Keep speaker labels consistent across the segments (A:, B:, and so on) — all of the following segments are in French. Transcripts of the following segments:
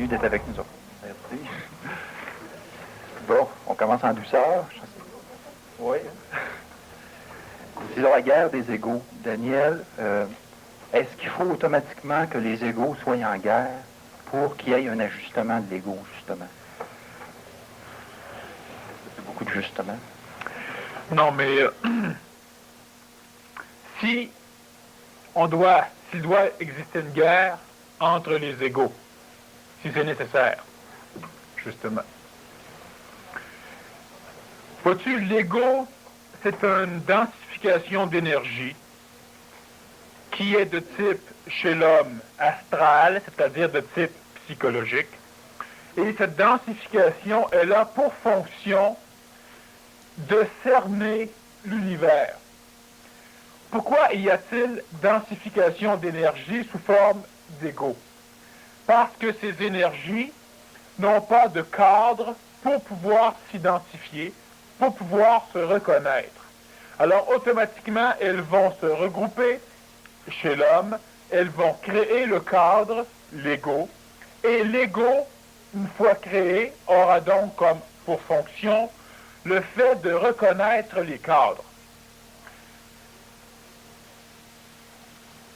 A: Salut d'être avec nous autres. Merci. Bon, on commence en douceur. Oui. C'est la guerre des égaux. Daniel, est-ce qu'il faut automatiquement que les égaux soient en guerre pour qu'il y ait un ajustement de l'ego, justement? C'est beaucoup de justement.
B: Non, mais s'il doit exister une guerre entre les égaux, si c'est nécessaire, justement. Vois-tu, l'ego, c'est une densification d'énergie qui est de type, chez l'homme, astral, c'est-à-dire de type psychologique. Et cette densification est là pour fonction de cerner l'univers. Pourquoi y a-t-il densification d'énergie sous forme d'ego? Parce que ces énergies n'ont pas de cadre pour pouvoir s'identifier, pour pouvoir se reconnaître. Alors, automatiquement, elles vont se regrouper chez l'homme, elles vont créer le cadre, l'ego, et l'ego, une fois créé, aura donc comme pour fonction le fait de reconnaître les cadres.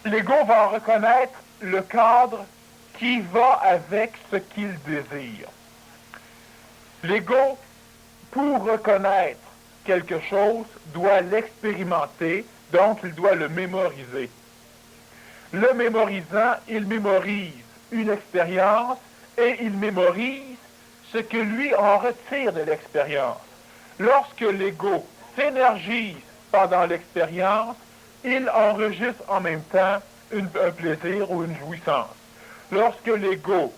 B: L'ego va reconnaître le cadre qui va avec ce qu'il désire. L'ego, pour reconnaître quelque chose, doit l'expérimenter, donc il doit le mémoriser. Le mémorisant, il mémorise une expérience et il mémorise ce que lui en retire de l'expérience. Lorsque l'ego s'énergise pendant l'expérience, il enregistre en même temps un plaisir ou une jouissance. Lorsque l'ego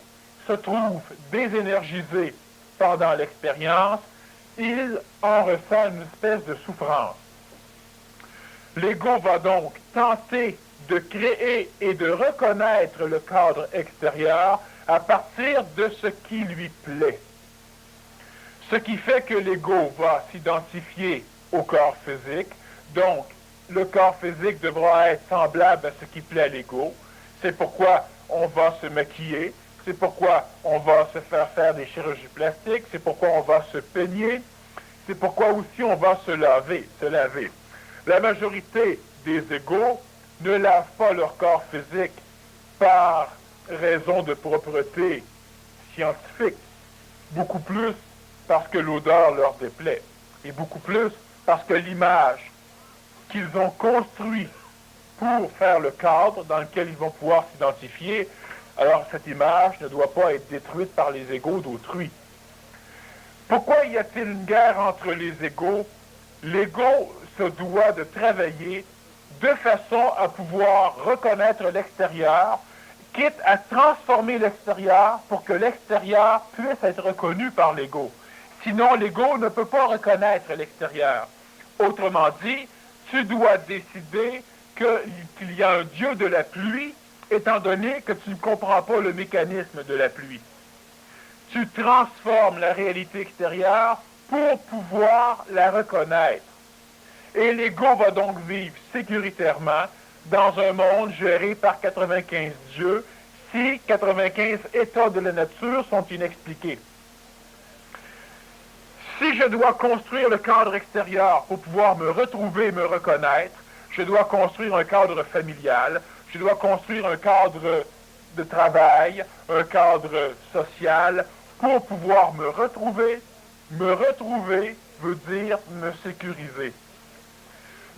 B: se trouve désénergisé pendant l'expérience, il en ressent une espèce de souffrance. L'ego va donc tenter de créer et de reconnaître le cadre extérieur à partir de ce qui lui plaît. Ce qui fait que l'ego va s'identifier au corps physique, donc le corps physique devra être semblable à ce qui plaît à l'ego. C'est pourquoi on va se maquiller, c'est pourquoi on va se faire des chirurgies plastiques, c'est pourquoi on va se peigner, c'est pourquoi aussi on va se laver. La majorité des égaux ne lavent pas leur corps physique par raison de propreté scientifique, beaucoup plus parce que l'odeur leur déplaît, et beaucoup plus parce que l'image qu'ils ont construite pour faire le cadre dans lequel ils vont pouvoir s'identifier, alors cette image ne doit pas être détruite par les égaux d'autrui. Pourquoi y a-t-il une guerre entre les égaux? L'ego se doit de travailler de façon à pouvoir reconnaître l'extérieur, quitte à transformer l'extérieur pour que l'extérieur puisse être reconnu par l'ego. Sinon, l'ego ne peut pas reconnaître l'extérieur. Autrement dit, tu dois décider qu'il y a un dieu de la pluie, étant donné que tu ne comprends pas le mécanisme de la pluie. Tu transformes la réalité extérieure pour pouvoir la reconnaître. Et l'ego va donc vivre sécuritairement dans un monde géré par 95 dieux si 95 états de la nature sont inexpliqués. Si je dois construire le cadre extérieur pour pouvoir me retrouver et me reconnaître, je dois construire un cadre familial, je dois construire un cadre de travail, un cadre social, pour pouvoir me retrouver. Me retrouver veut dire me sécuriser.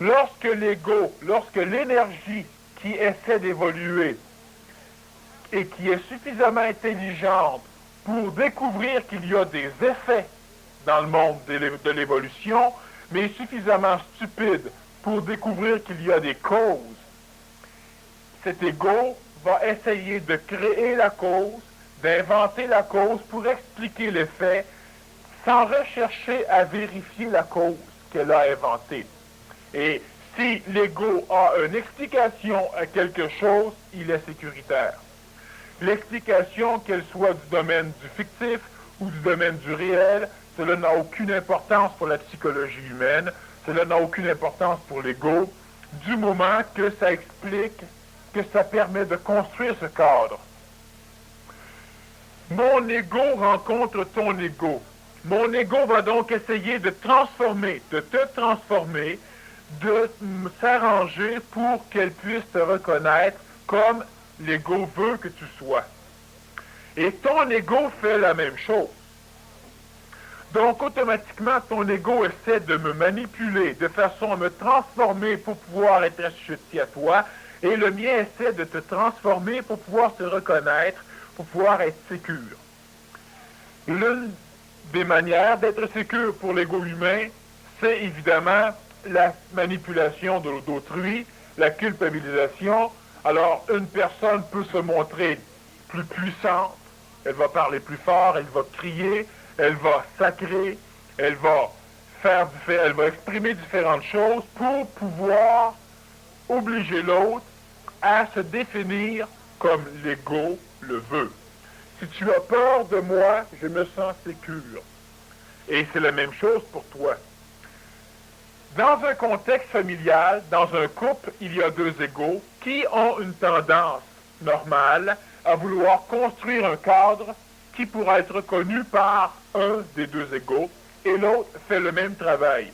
B: Lorsque l'ego, lorsque l'énergie qui essaie d'évoluer et qui est suffisamment intelligente pour découvrir qu'il y a des effets dans le monde de l'évolution, mais suffisamment stupide pour découvrir qu'il y a des causes, cet ego va essayer de créer la cause, d'inventer la cause pour expliquer l'effet, sans rechercher à vérifier la cause qu'elle a inventée. Et si l'ego a une explication à quelque chose, il est sécuritaire. L'explication, qu'elle soit du domaine du fictif ou du domaine du réel, cela n'a aucune importance pour la psychologie humaine, cela n'a aucune importance pour l'ego, du moment que ça explique, que ça permet de construire ce cadre. Mon ego rencontre ton ego. Mon ego va donc essayer de transformer, de te transformer, de s'arranger pour qu'elle puisse te reconnaître comme l'ego veut que tu sois. Et ton ego fait la même chose. Donc, automatiquement, ton ego essaie de me manipuler de façon à me transformer pour pouvoir être assujetti à toi, et le mien essaie de te transformer pour pouvoir te reconnaître, pour pouvoir être sécure. L'une des manières d'être sécure pour l'ego humain, c'est évidemment la manipulation d'autrui, la culpabilisation. Alors, une personne peut se montrer plus puissante, elle va parler plus fort, elle va crier, elle va sacrer, elle va exprimer différentes choses pour pouvoir obliger l'autre à se définir comme l'ego le veut. Si tu as peur de moi, je me sens sécure. Et c'est la même chose pour toi. Dans un contexte familial, dans un couple, il y a deux égos qui ont une tendance normale à vouloir construire un cadre qui pourra être reconnu par un des deux égos et l'autre fait le même travail.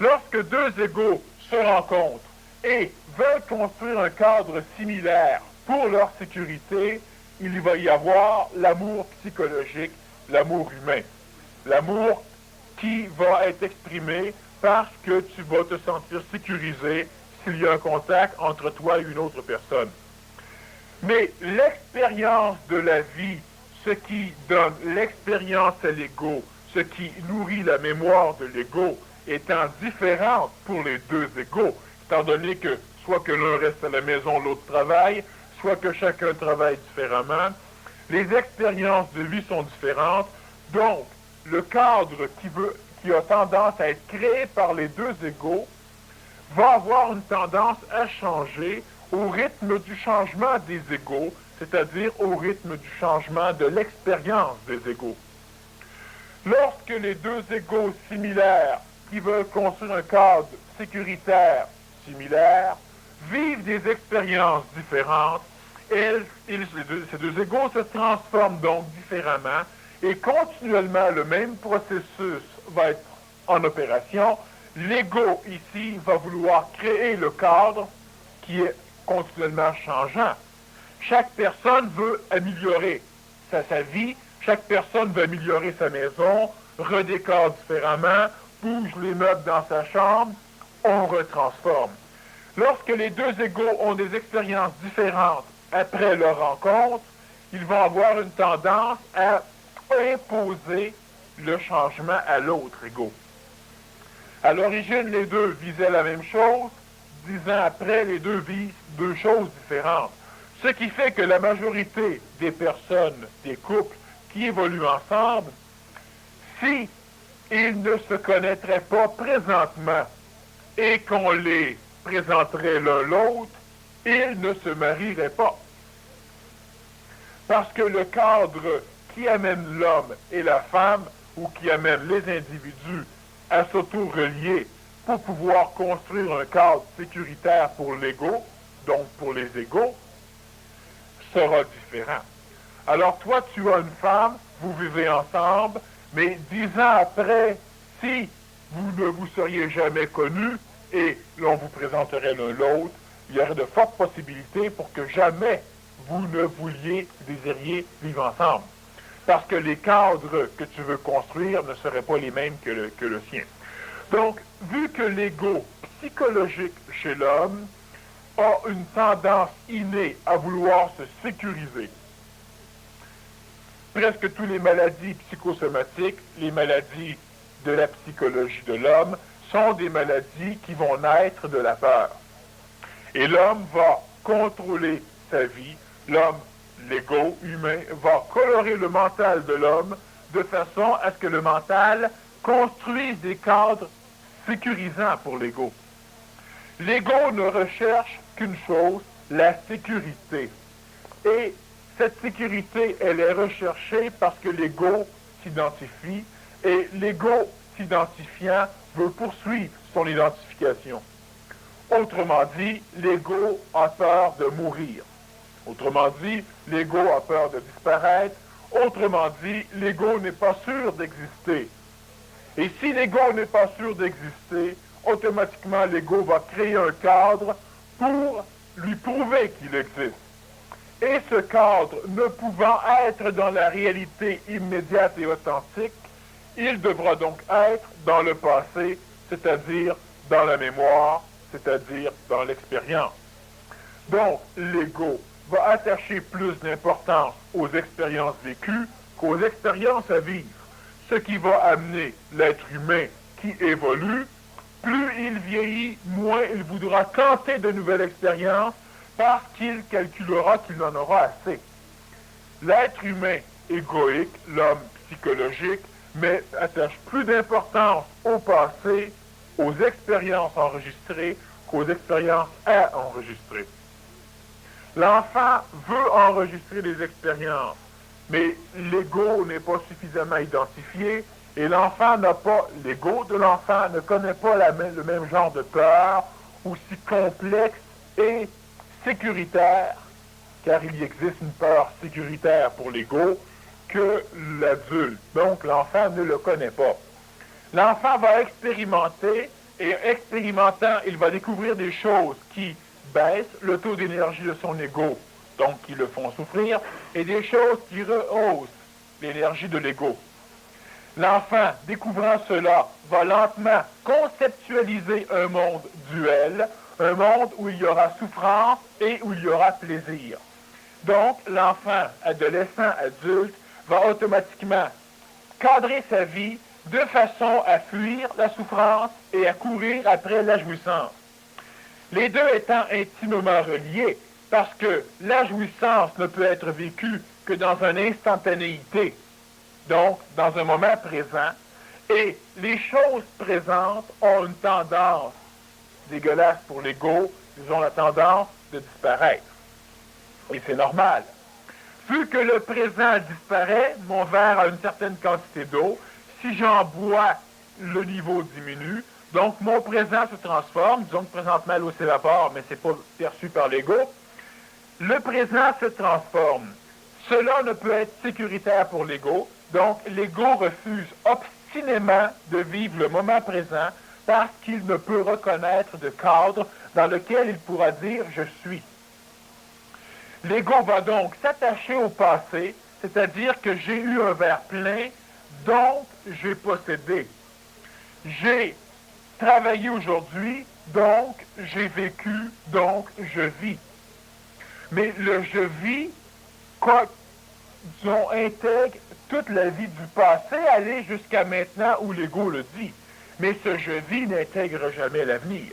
B: Lorsque deux égos se rencontrent et veulent construire un cadre similaire pour leur sécurité, il va y avoir l'amour psychologique, l'amour humain. L'amour qui va être exprimé parce que tu vas te sentir sécurisé s'il y a un contact entre toi et une autre personne. Mais l'expérience de la vie, ce qui donne l'expérience à l'ego, ce qui nourrit la mémoire de l'ego, étant différente pour les deux égos, étant donné que soit que l'un reste à la maison, l'autre travaille, soit que chacun travaille différemment, les expériences de vie sont différentes, donc le cadre qui a tendance à être créé par les deux égos va avoir une tendance à changer au rythme du changement des égos, c'est-à-dire au rythme du changement de l'expérience des égos. Lorsque les deux égos similaires qui veulent construire un cadre sécuritaire similaire vivent des expériences différentes, ces deux égos se transforment donc différemment et continuellement le même processus va être en opération. L'ego ici va vouloir créer le cadre qui est continuellement changeant. Chaque personne veut améliorer sa vie, chaque personne veut améliorer sa maison, redécore différemment, bouge les meubles dans sa chambre, on retransforme. Lorsque les deux égos ont des expériences différentes après leur rencontre, ils vont avoir une tendance à imposer le changement à l'autre ego. À l'origine, les deux visaient la même chose. 10 ans après, les deux visent deux choses différentes. Ce qui fait que la majorité des personnes, des couples qui évoluent ensemble, si ils ne se connaîtraient pas présentement et qu'on les présenterait l'un l'autre, ils ne se marieraient pas. Parce que le cadre qui amène l'homme et la femme, ou qui amène les individus à s'auto-relier pour pouvoir construire un cadre sécuritaire pour l'ego, donc pour les égos, sera différent. Alors toi, tu as une femme, vous vivez ensemble, mais 10 ans après, si vous ne vous seriez jamais connus et l'on vous présenterait l'un l'autre, il y aurait de fortes possibilités pour que jamais vous ne désiriez vivre ensemble. Parce que les cadres que tu veux construire ne seraient pas les mêmes que le sien. Donc, vu que l'ego psychologique chez l'homme a une tendance innée à vouloir se sécuriser, presque toutes les maladies psychosomatiques, les maladies de la psychologie de l'homme, sont des maladies qui vont naître de la peur. Et l'homme va contrôler sa vie, l'homme, l'ego humain, va colorer le mental de l'homme de façon à ce que le mental construise des cadres sécurisants pour l'ego. L'ego ne recherche qu'une chose, la sécurité. Et cette sécurité, elle est recherchée parce que l'ego s'identifie et l'ego s'identifiant veut poursuivre son identification. Autrement dit, l'ego a peur de mourir. Autrement dit, l'ego a peur de disparaître. Autrement dit, l'ego n'est pas sûr d'exister. Et si l'ego n'est pas sûr d'exister, automatiquement l'ego va créer un cadre pour lui prouver qu'il existe. Et ce cadre ne pouvant être dans la réalité immédiate et authentique, il devra donc être dans le passé, c'est-à-dire dans la mémoire, c'est-à-dire dans l'expérience. Donc, l'ego va attacher plus d'importance aux expériences vécues qu'aux expériences à vivre, ce qui va amener l'être humain qui évolue. Plus il vieillit, moins il voudra tenter de nouvelles expériences parce qu'il calculera qu'il en aura assez. L'être humain égoïque, l'homme psychologique, mais attache plus d'importance au passé, aux expériences enregistrées qu'aux expériences à enregistrer. L'enfant veut enregistrer les expériences, mais l'ego n'est pas suffisamment identifié et l'enfant n'a pas, l'ego de l'enfant ne connaît pas le même genre de peur, aussi complexe et sécuritaire, car il y existe une peur sécuritaire pour l'ego, que l'adulte. Donc l'enfant ne le connaît pas. L'enfant va expérimenter, et expérimentant, il va découvrir des choses qui baissent le taux d'énergie de son ego, donc qui le font souffrir, et des choses qui rehaussent l'énergie de l'ego. L'enfant, découvrant cela, va lentement conceptualiser un monde duel, un monde où il y aura souffrance et où il y aura plaisir. Donc, l'enfant, adolescent, adulte, va automatiquement cadrer sa vie de façon à fuir la souffrance et à courir après la jouissance. Les deux étant intimement reliés, parce que la jouissance ne peut être vécue que dans une instantanéité, donc dans un moment présent, et les choses présentes ont une tendance dégueulasse pour l'ego, ils ont la tendance de disparaître. Et c'est normal. Vu que le présent disparaît, mon verre a une certaine quantité d'eau, si j'en bois, le niveau diminue, donc mon présent se transforme, disons que présentement l'eau s'évapore, mais ce n'est pas perçu par l'ego, le présent se transforme. Cela ne peut être sécuritaire pour l'ego, donc l'ego refuse obstinément de vivre le moment présent parce qu'il ne peut reconnaître de cadre dans lequel il pourra dire « je suis ». L'ego va donc s'attacher au passé, c'est-à-dire que j'ai eu un verre plein, donc j'ai possédé. J'ai travaillé aujourd'hui, donc j'ai vécu, donc je vis. Mais le je vis, disons, intègre toute la vie du passé, aller jusqu'à maintenant où l'ego le dit. Mais ce je vis n'intègre jamais l'avenir.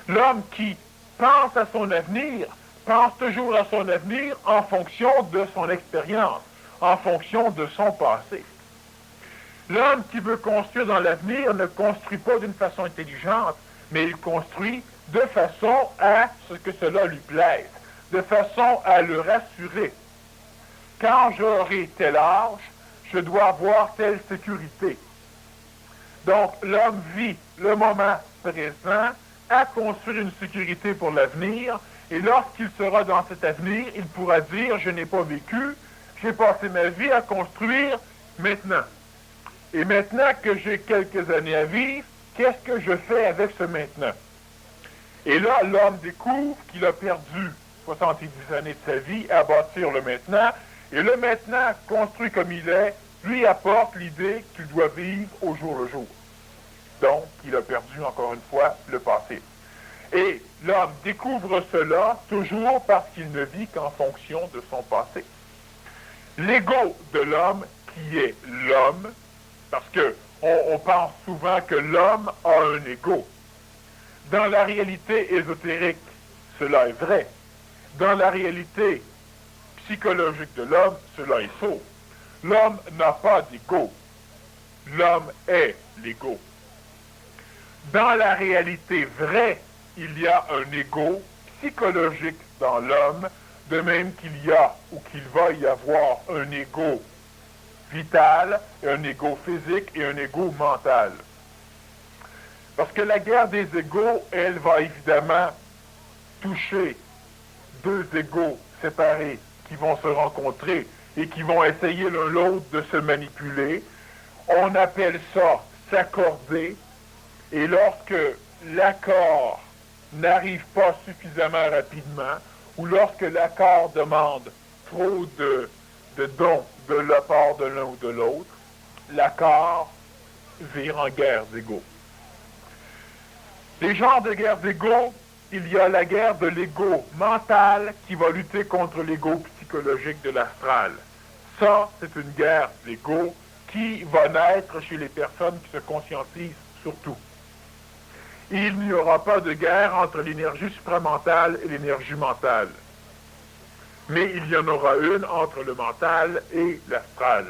B: L'homme qui pense à son avenir, pense toujours à son avenir en fonction de son expérience, en fonction de son passé. L'homme qui veut construire dans l'avenir ne construit pas d'une façon intelligente, mais il construit de façon à ce que cela lui plaise, de façon à le rassurer. Quand j'aurai tel âge, je dois avoir telle sécurité. Donc, l'homme vit le moment présent à construire une sécurité pour l'avenir, et lorsqu'il sera dans cet avenir, il pourra dire « je n'ai pas vécu, j'ai passé ma vie à construire maintenant. Et maintenant que j'ai quelques années à vivre, qu'est-ce que je fais avec ce maintenant ?» Et là, l'homme découvre qu'il a perdu 70 années de sa vie à bâtir le maintenant, et le maintenant, construit comme il est, lui apporte l'idée qu'il doit vivre au jour le jour. Donc, il a perdu encore une fois le passé. Et l'homme découvre cela toujours parce qu'il ne vit qu'en fonction de son passé. L'ego de l'homme, qui est l'homme, parce qu'on pense souvent que l'homme a un ego. Dans la réalité ésotérique, cela est vrai. Dans la réalité psychologique de l'homme, cela est faux. L'homme n'a pas d'ego. L'homme est l'ego. Dans la réalité vraie, il y a un ego psychologique dans l'homme, de même qu'il y a ou qu'il va y avoir un ego vital, un ego physique et un ego mental. Parce que la guerre des égos, elle va évidemment toucher deux égos séparés qui vont se rencontrer et qui vont essayer l'un l'autre de se manipuler. On appelle ça s'accorder. Et lorsque l'accord n'arrive pas suffisamment rapidement, ou lorsque l'accord demande trop de dons de la part de l'un ou de l'autre, l'accord vire en guerre d'ego. Les genres de guerre d'ego, il y a la guerre de l'ego mental qui va lutter contre l'ego psychologique de l'astral. Ça, c'est une guerre d'ego qui va naître chez les personnes qui se conscientisent surtout. Il n'y aura pas de guerre entre l'énergie supramentale et l'énergie mentale. Mais il y en aura une entre le mental et l'astral.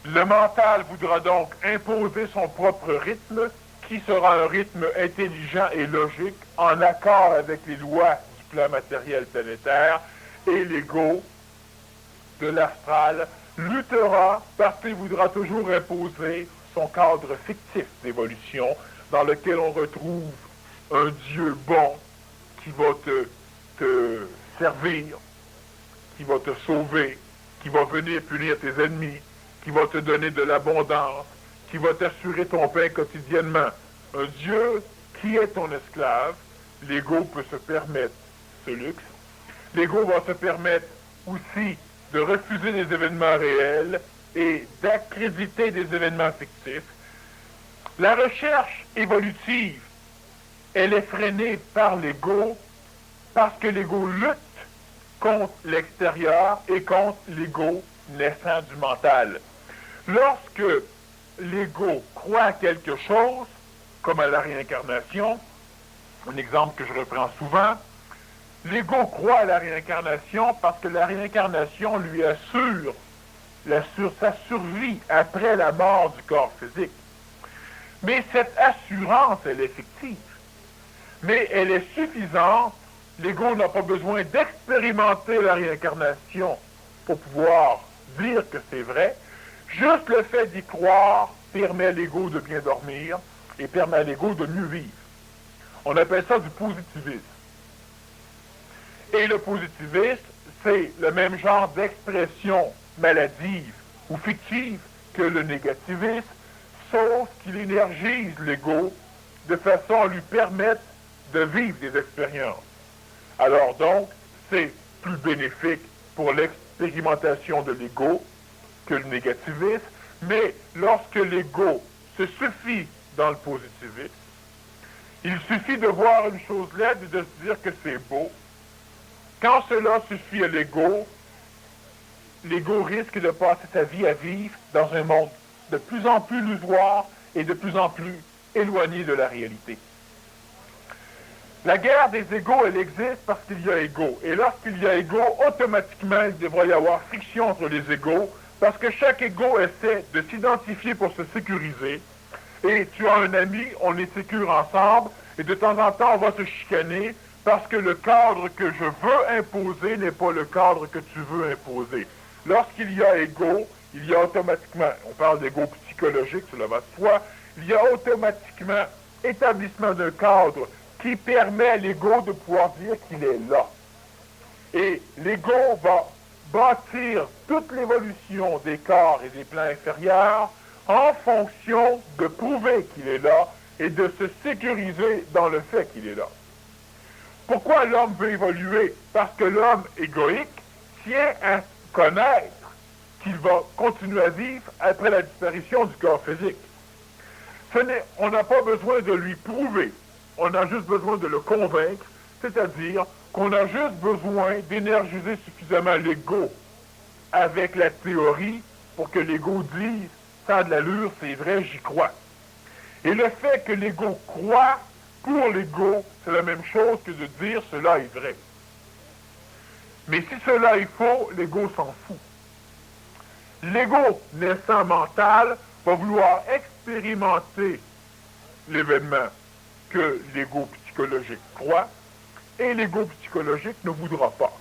B: Le mental voudra donc imposer son propre rythme, qui sera un rythme intelligent et logique, en accord avec les lois du plan matériel planétaire, et l'ego de l'astral luttera parce qu'il voudra toujours imposer son cadre fictif d'évolution, dans lequel on retrouve un Dieu bon qui va te servir, qui va te sauver, qui va venir punir tes ennemis, qui va te donner de l'abondance, qui va t'assurer ton pain quotidiennement. Un Dieu qui est ton esclave. L'ego peut se permettre ce luxe. L'ego va se permettre aussi de refuser des événements réels et d'accréditer des événements fictifs. La recherche évolutive, elle est freinée par l'ego parce que l'ego lutte contre l'extérieur et contre l'ego naissant du mental. Lorsque l'ego croit à quelque chose, comme à la réincarnation, un exemple que je reprends souvent, l'ego croit à la réincarnation parce que la réincarnation lui assure sa survie après la mort du corps physique. Mais cette assurance, elle est fictive. Mais elle est suffisante. L'ego n'a pas besoin d'expérimenter la réincarnation pour pouvoir dire que c'est vrai. Juste le fait d'y croire permet à l'ego de bien dormir et permet à l'ego de mieux vivre. On appelle ça du positivisme. Et le positivisme, c'est le même genre d'expression maladive ou fictive que le négativisme, sauf qu'il énergise l'ego de façon à lui permettre de vivre des expériences. Alors donc, c'est plus bénéfique pour l'expérimentation de l'ego que le négativisme, mais lorsque l'ego se suffit dans le positivisme, il suffit de voir une chose laide et de se dire que c'est beau. Quand cela suffit à l'ego risque de passer sa vie à vivre dans un monde de plus en plus illusoire et de plus en plus éloigné de la réalité. La guerre des égos, elle existe parce qu'il y a égos. Et lorsqu'il y a égos, automatiquement, il devrait y avoir friction entre les égos, parce que chaque égo essaie de s'identifier pour se sécuriser. Et tu as un ami, on les sécure ensemble, et de temps en temps, on va se chicaner, parce que le cadre que je veux imposer n'est pas le cadre que tu veux imposer. Lorsqu'il y a égos, il y a automatiquement, on parle d'ego psychologique, cela va de soi, il y a automatiquement établissement d'un cadre qui permet à l'ego de pouvoir dire qu'il est là. Et l'ego va bâtir toute l'évolution des corps et des plans inférieurs en fonction de prouver qu'il est là et de se sécuriser dans le fait qu'il est là. Pourquoi l'homme veut évoluer? Parce que l'homme égoïque tient à connaître qu'il va continuer à vivre après la disparition du corps physique. On n'a pas besoin de lui prouver, on a juste besoin de le convaincre, c'est-à-dire qu'on a juste besoin d'énergiser suffisamment l'ego avec la théorie pour que l'ego dise « ça a de l'allure, c'est vrai, j'y crois ». Et le fait que l'ego croit, pour l'ego, c'est la même chose que de dire « cela est vrai ». Mais si cela est faux, l'ego s'en fout. L'ego naissant mental va vouloir expérimenter l'événement que l'ego psychologique croit, et l'ego psychologique ne voudra pas.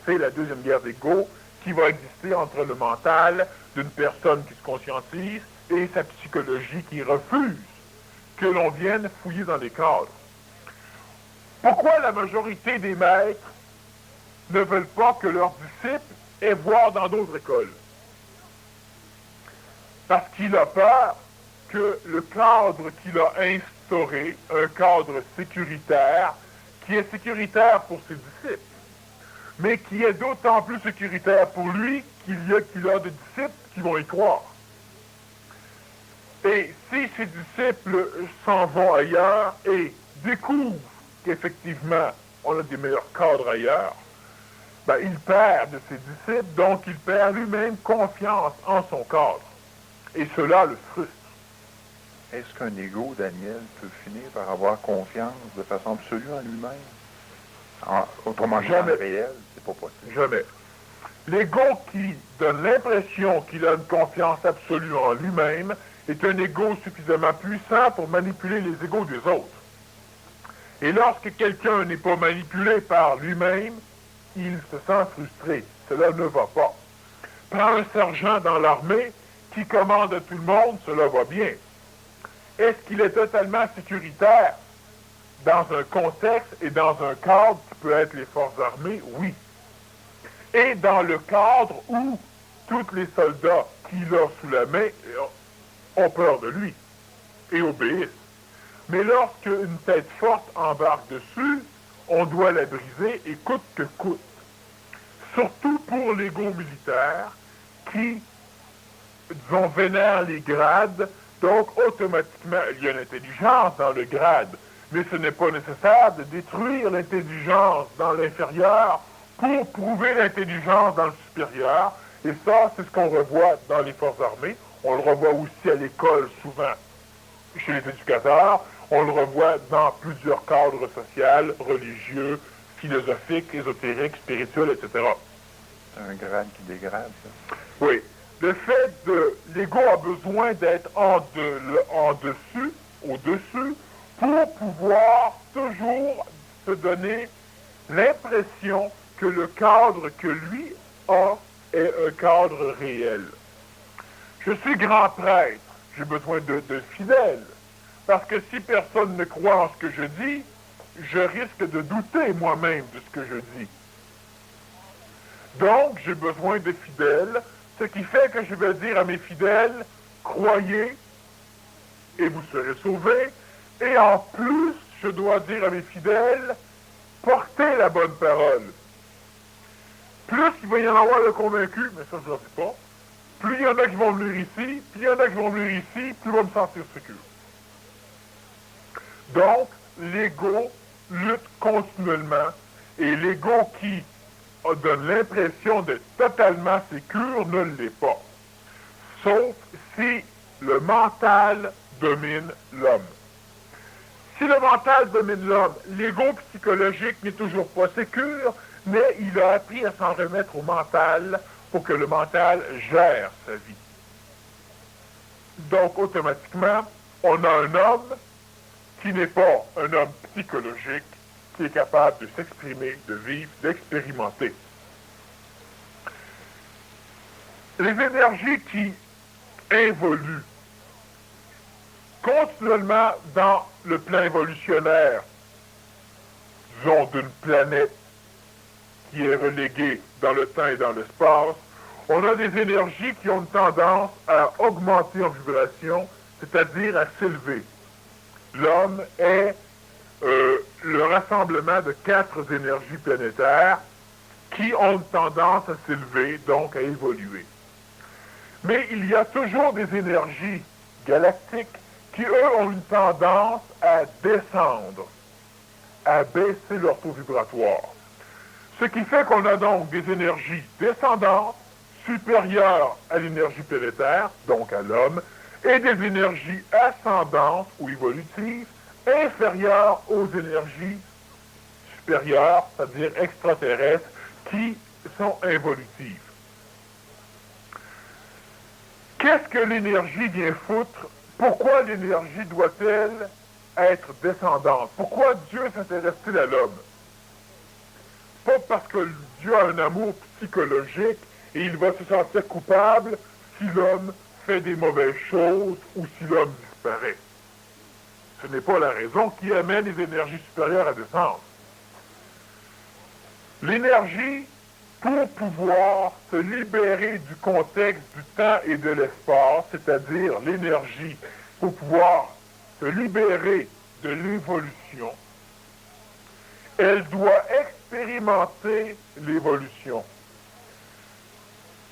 B: C'est la deuxième guerre d'ego qui va exister entre le mental d'une personne qui se conscientise et sa psychologie qui refuse que l'on vienne fouiller dans les cadres. Pourquoi la majorité des maîtres ne veulent pas que leurs disciples aient voir dans d'autres écoles. Parce qu'il a peur que le cadre qu'il a instauré, un cadre sécuritaire, qui est sécuritaire pour ses disciples, mais qui est d'autant plus sécuritaire pour lui qu'il a des disciples qui vont y croire. Et si ses disciples s'en vont ailleurs et découvrent qu'effectivement on a des meilleurs cadres ailleurs, ben, il perd de ses disciples, donc il perd lui-même confiance en son cadre. Et cela le frustre.
A: Est-ce qu'un ego, Daniel, peut finir par avoir confiance de façon absolue en lui-même? Autrement dit, en
B: Jamais.
A: réel, c'est pas possible.
B: Jamais. L'ego qui donne l'impression qu'il a une confiance absolue en lui-même est un ego suffisamment puissant pour manipuler les égos des autres. Et lorsque quelqu'un n'est pas manipulé par lui-même, il se sent frustré. Cela ne va pas. Prends un sergent dans l'armée qui commande à tout le monde, cela va bien. Est-ce qu'il est totalement sécuritaire dans un contexte et dans un cadre qui peut être les forces armées? Oui. Et dans le cadre où tous les soldats qu'il a sous la main ont peur de lui et obéissent. Mais lorsque une tête forte embarque dessus, on doit la briser et coûte que coûte. Surtout pour l'ego militaire qui, disons, vénère les grades, donc automatiquement il y a une intelligence dans le grade, mais ce n'est pas nécessaire de détruire l'intelligence dans l'inférieur pour prouver l'intelligence dans le supérieur. Et ça, c'est ce qu'on revoit dans les forces armées. On le revoit aussi à l'école souvent chez les éducateurs. On le revoit dans plusieurs cadres sociaux, religieux, philosophiques, ésotériques, spirituels, etc.
A: C'est un grade qui dégrade, ça.
B: Oui. Le fait de l'ego a besoin d'être en dessus, au-dessus, pour pouvoir toujours se donner l'impression que le cadre que lui a est un cadre réel. Je suis grand prêtre, j'ai besoin de fidèles, parce que si personne ne croit en ce que je dis, je risque de douter moi-même de ce que je dis. Donc, j'ai besoin de fidèles, ce qui fait que je vais dire à mes fidèles, croyez et vous serez sauvés, et en plus, je dois dire à mes fidèles, portez la bonne parole. Plus il va y en avoir de convaincus, mais ça je ne le sais pas, plus il y en a qui vont venir ici, plus il y en a qui vont venir ici, plus je vais me sentir sécure. Donc, l'ego lutte continuellement, et l'ego qui donne l'impression d'être totalement sécure ne l'est pas. Sauf si le mental domine l'homme. Si le mental domine l'homme, l'ego psychologique n'est toujours pas sécure, mais il a appris à s'en remettre au mental pour que le mental gère sa vie. Donc, automatiquement, on a un homme qui n'est pas un homme psychologique, qui est capable de s'exprimer, de vivre, d'expérimenter. Les énergies qui évoluent continuellement dans le plan évolutionnaire, disons, d'une planète qui est reléguée dans le temps et dans l'espace, on a des énergies qui ont une tendance à augmenter en vibration, c'est-à-dire à s'élever. L'homme est le rassemblement de 4 énergies planétaires qui ont une tendance à s'élever, donc à évoluer. Mais il y a toujours des énergies galactiques qui, eux, ont une tendance à descendre, à baisser leur taux vibratoire. Ce qui fait qu'on a donc des énergies descendantes, supérieures à l'énergie planétaire, donc à l'homme, et des énergies ascendantes ou évolutives, inférieures aux énergies supérieures, c'est-à-dire extraterrestres, qui sont involutives. Qu'est-ce que l'énergie vient foutre? Pourquoi l'énergie doit-elle être descendante? Pourquoi Dieu s'intéresse-t-il à l'homme? Pas parce que Dieu a un amour psychologique et il va se sentir coupable si l'homme fait des mauvaises choses ou si l'homme disparaît. Ce n'est pas la raison qui amène les énergies supérieures à descendre. L'énergie, pour pouvoir se libérer du contexte du temps et de l'espace, c'est-à-dire l'énergie, pour pouvoir se libérer de l'évolution, elle doit expérimenter l'évolution.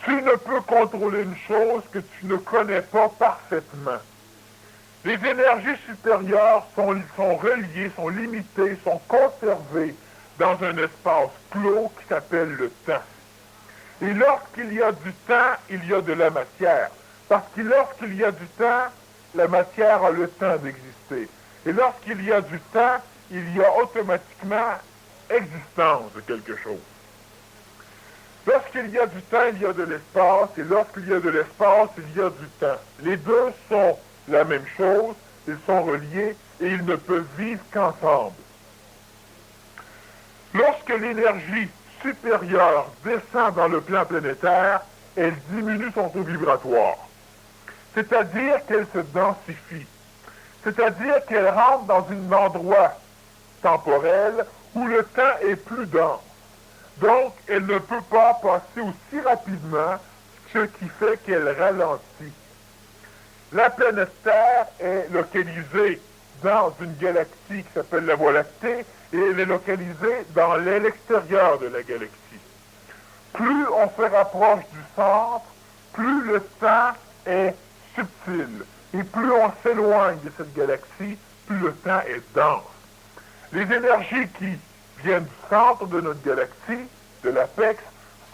B: Tu ne peux contrôler une chose que tu ne connais pas parfaitement. Les énergies supérieures sont reliées, sont limitées, sont conservées dans un espace clos qui s'appelle le temps. Et lorsqu'il y a du temps, il y a de la matière. Parce que lorsqu'il y a du temps, la matière a le temps d'exister. Et lorsqu'il y a du temps, il y a automatiquement existence de quelque chose. Lorsqu'il y a du temps, il y a de l'espace, et lorsqu'il y a de l'espace, il y a du temps. Les deux sont la même chose, ils sont reliés, et ils ne peuvent vivre qu'ensemble. Lorsque l'énergie supérieure descend dans le plan planétaire, elle diminue son taux vibratoire. C'est-à-dire qu'elle se densifie. C'est-à-dire qu'elle rentre dans un endroit temporel où le temps est plus dense. Donc, elle ne peut pas passer aussi rapidement, ce qui fait qu'elle ralentit. La planète Terre est localisée dans une galaxie qui s'appelle la Voie lactée, et elle est localisée dans l'extérieur de la galaxie. Plus on se rapproche du centre, plus le temps est subtil. Et plus on s'éloigne de cette galaxie, plus le temps est dense. Les énergies qui viennent du centre de notre galaxie, de l'APEX,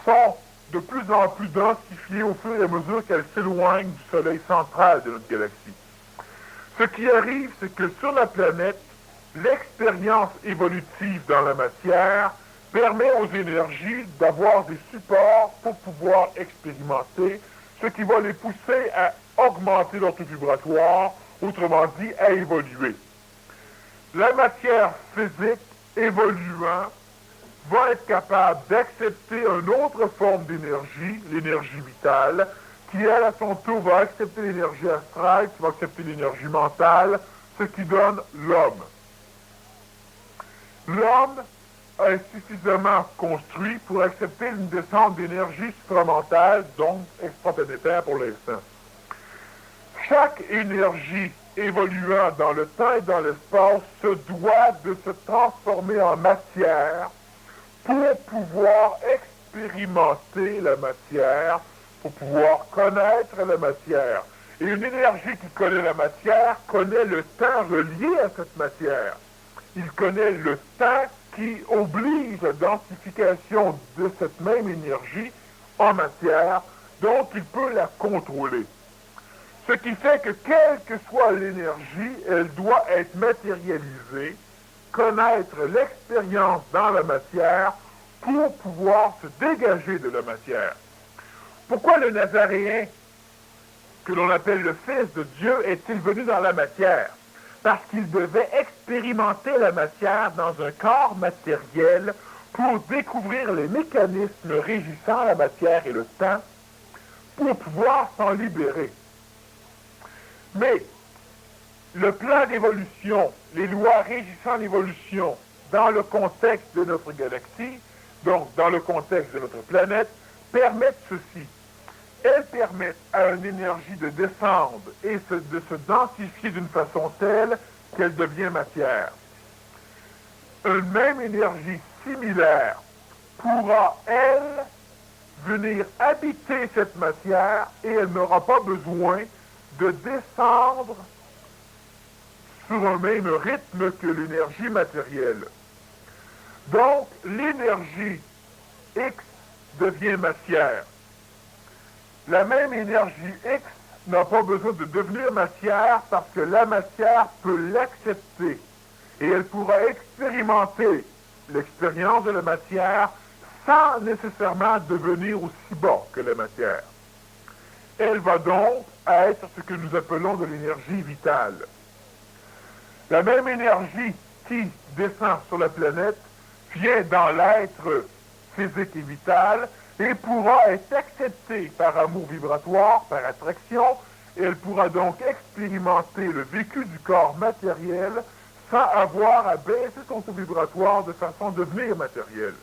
B: sont de plus en plus densifiées au fur et à mesure qu'elles s'éloignent du soleil central de notre galaxie. Ce qui arrive, c'est que sur la planète, l'expérience évolutive dans la matière permet aux énergies d'avoir des supports pour pouvoir expérimenter, ce qui va les pousser à augmenter leur taux vibratoire, autrement dit, à évoluer. La matière physique évoluant va être capable d'accepter une autre forme d'énergie, l'énergie vitale, qui, elle, à son tour, va accepter l'énergie astrale, qui va accepter l'énergie mentale, ce qui donne l'homme. L'homme est suffisamment construit pour accepter une descente d'énergie supramentale, donc extraplanétaire pour l'instant. Chaque énergie évoluant dans le temps et dans l'espace se doit de se transformer en matière pour pouvoir expérimenter la matière, pour pouvoir connaître la matière. Et une énergie qui connaît la matière connaît le temps relié à cette matière. Il connaît le temps qui oblige la densification de cette même énergie en matière, donc il peut la contrôler. Ce qui fait que quelle que soit l'énergie, elle doit être matérialisée, connaître l'expérience dans la matière pour pouvoir se dégager de la matière. Pourquoi le Nazaréen, que l'on appelle le Fils de Dieu, est-il venu dans la matière? Parce qu'il devait expérimenter la matière dans un corps matériel pour découvrir les mécanismes régissant la matière et le temps, pour pouvoir s'en libérer. Mais le plan d'évolution, les lois régissant l'évolution dans le contexte de notre galaxie, donc dans le contexte de notre planète, permettent ceci. Elles permettent à une énergie de descendre et de se densifier d'une façon telle qu'elle devient matière. Une même énergie similaire pourra, elle, venir habiter cette matière et elle n'aura pas besoin de descendre sur un même rythme que l'énergie matérielle. Donc, l'énergie X devient matière. La même énergie X n'a pas besoin de devenir matière parce que la matière peut l'accepter et elle pourra expérimenter l'expérience de la matière sans nécessairement devenir aussi bas que la matière. Elle va donc être ce que nous appelons de l'énergie vitale. La même énergie qui descend sur la planète vient dans l'être physique et vital et pourra être acceptée par amour vibratoire, par attraction, et elle pourra donc expérimenter le vécu du corps matériel sans avoir à baisser son taux vibratoire de façon à devenir matériel.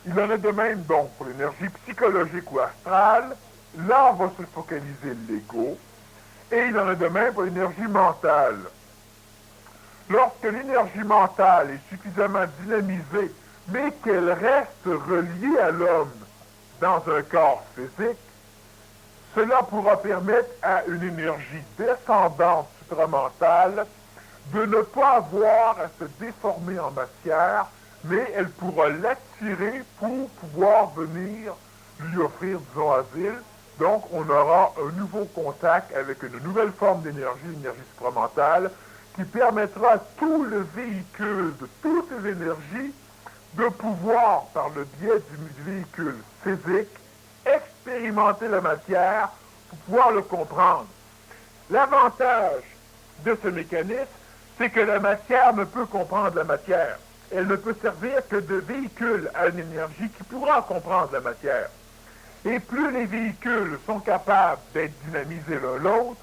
B: Il en est de même donc pour l'énergie psychologique ou astrale. Là, on va se focaliser l'ego. Et il en est de même pour l'énergie mentale. Lorsque l'énergie mentale est suffisamment dynamisée, mais qu'elle reste reliée à l'homme dans un corps physique, cela pourra permettre à une énergie descendante supramentale de ne pas avoir à se déformer en matière, mais elle pourra l'attirer pour pouvoir venir lui offrir, disons, asile. Donc, on aura un nouveau contact avec une nouvelle forme d'énergie, l'énergie supramentale, qui permettra à tout le véhicule de toutes les énergies de pouvoir, par le biais du véhicule physique, expérimenter la matière pour pouvoir le comprendre. L'avantage de ce mécanisme, c'est que la matière ne peut comprendre la matière. Elle ne peut servir que de véhicule à une énergie qui pourra comprendre la matière. Et plus les véhicules sont capables d'être dynamisés l'un l'autre,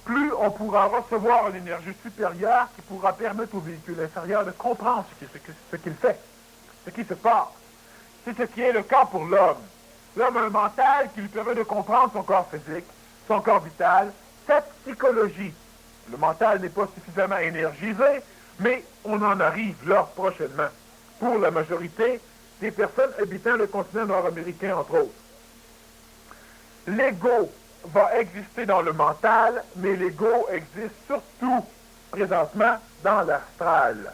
B: plus on pourra recevoir une énergie supérieure qui pourra permettre au véhicule inférieur de comprendre ce qu'il fait, ce qui se passe. C'est ce qui est le cas pour l'homme. L'homme a un mental qui lui permet de comprendre son corps physique, son corps vital, sa psychologie. Le mental n'est pas suffisamment énergisé, mais on en arrive là prochainement, pour la majorité des personnes habitant le continent nord-américain, entre autres. L'ego va exister dans le mental, mais l'ego existe surtout, présentement, dans l'astral.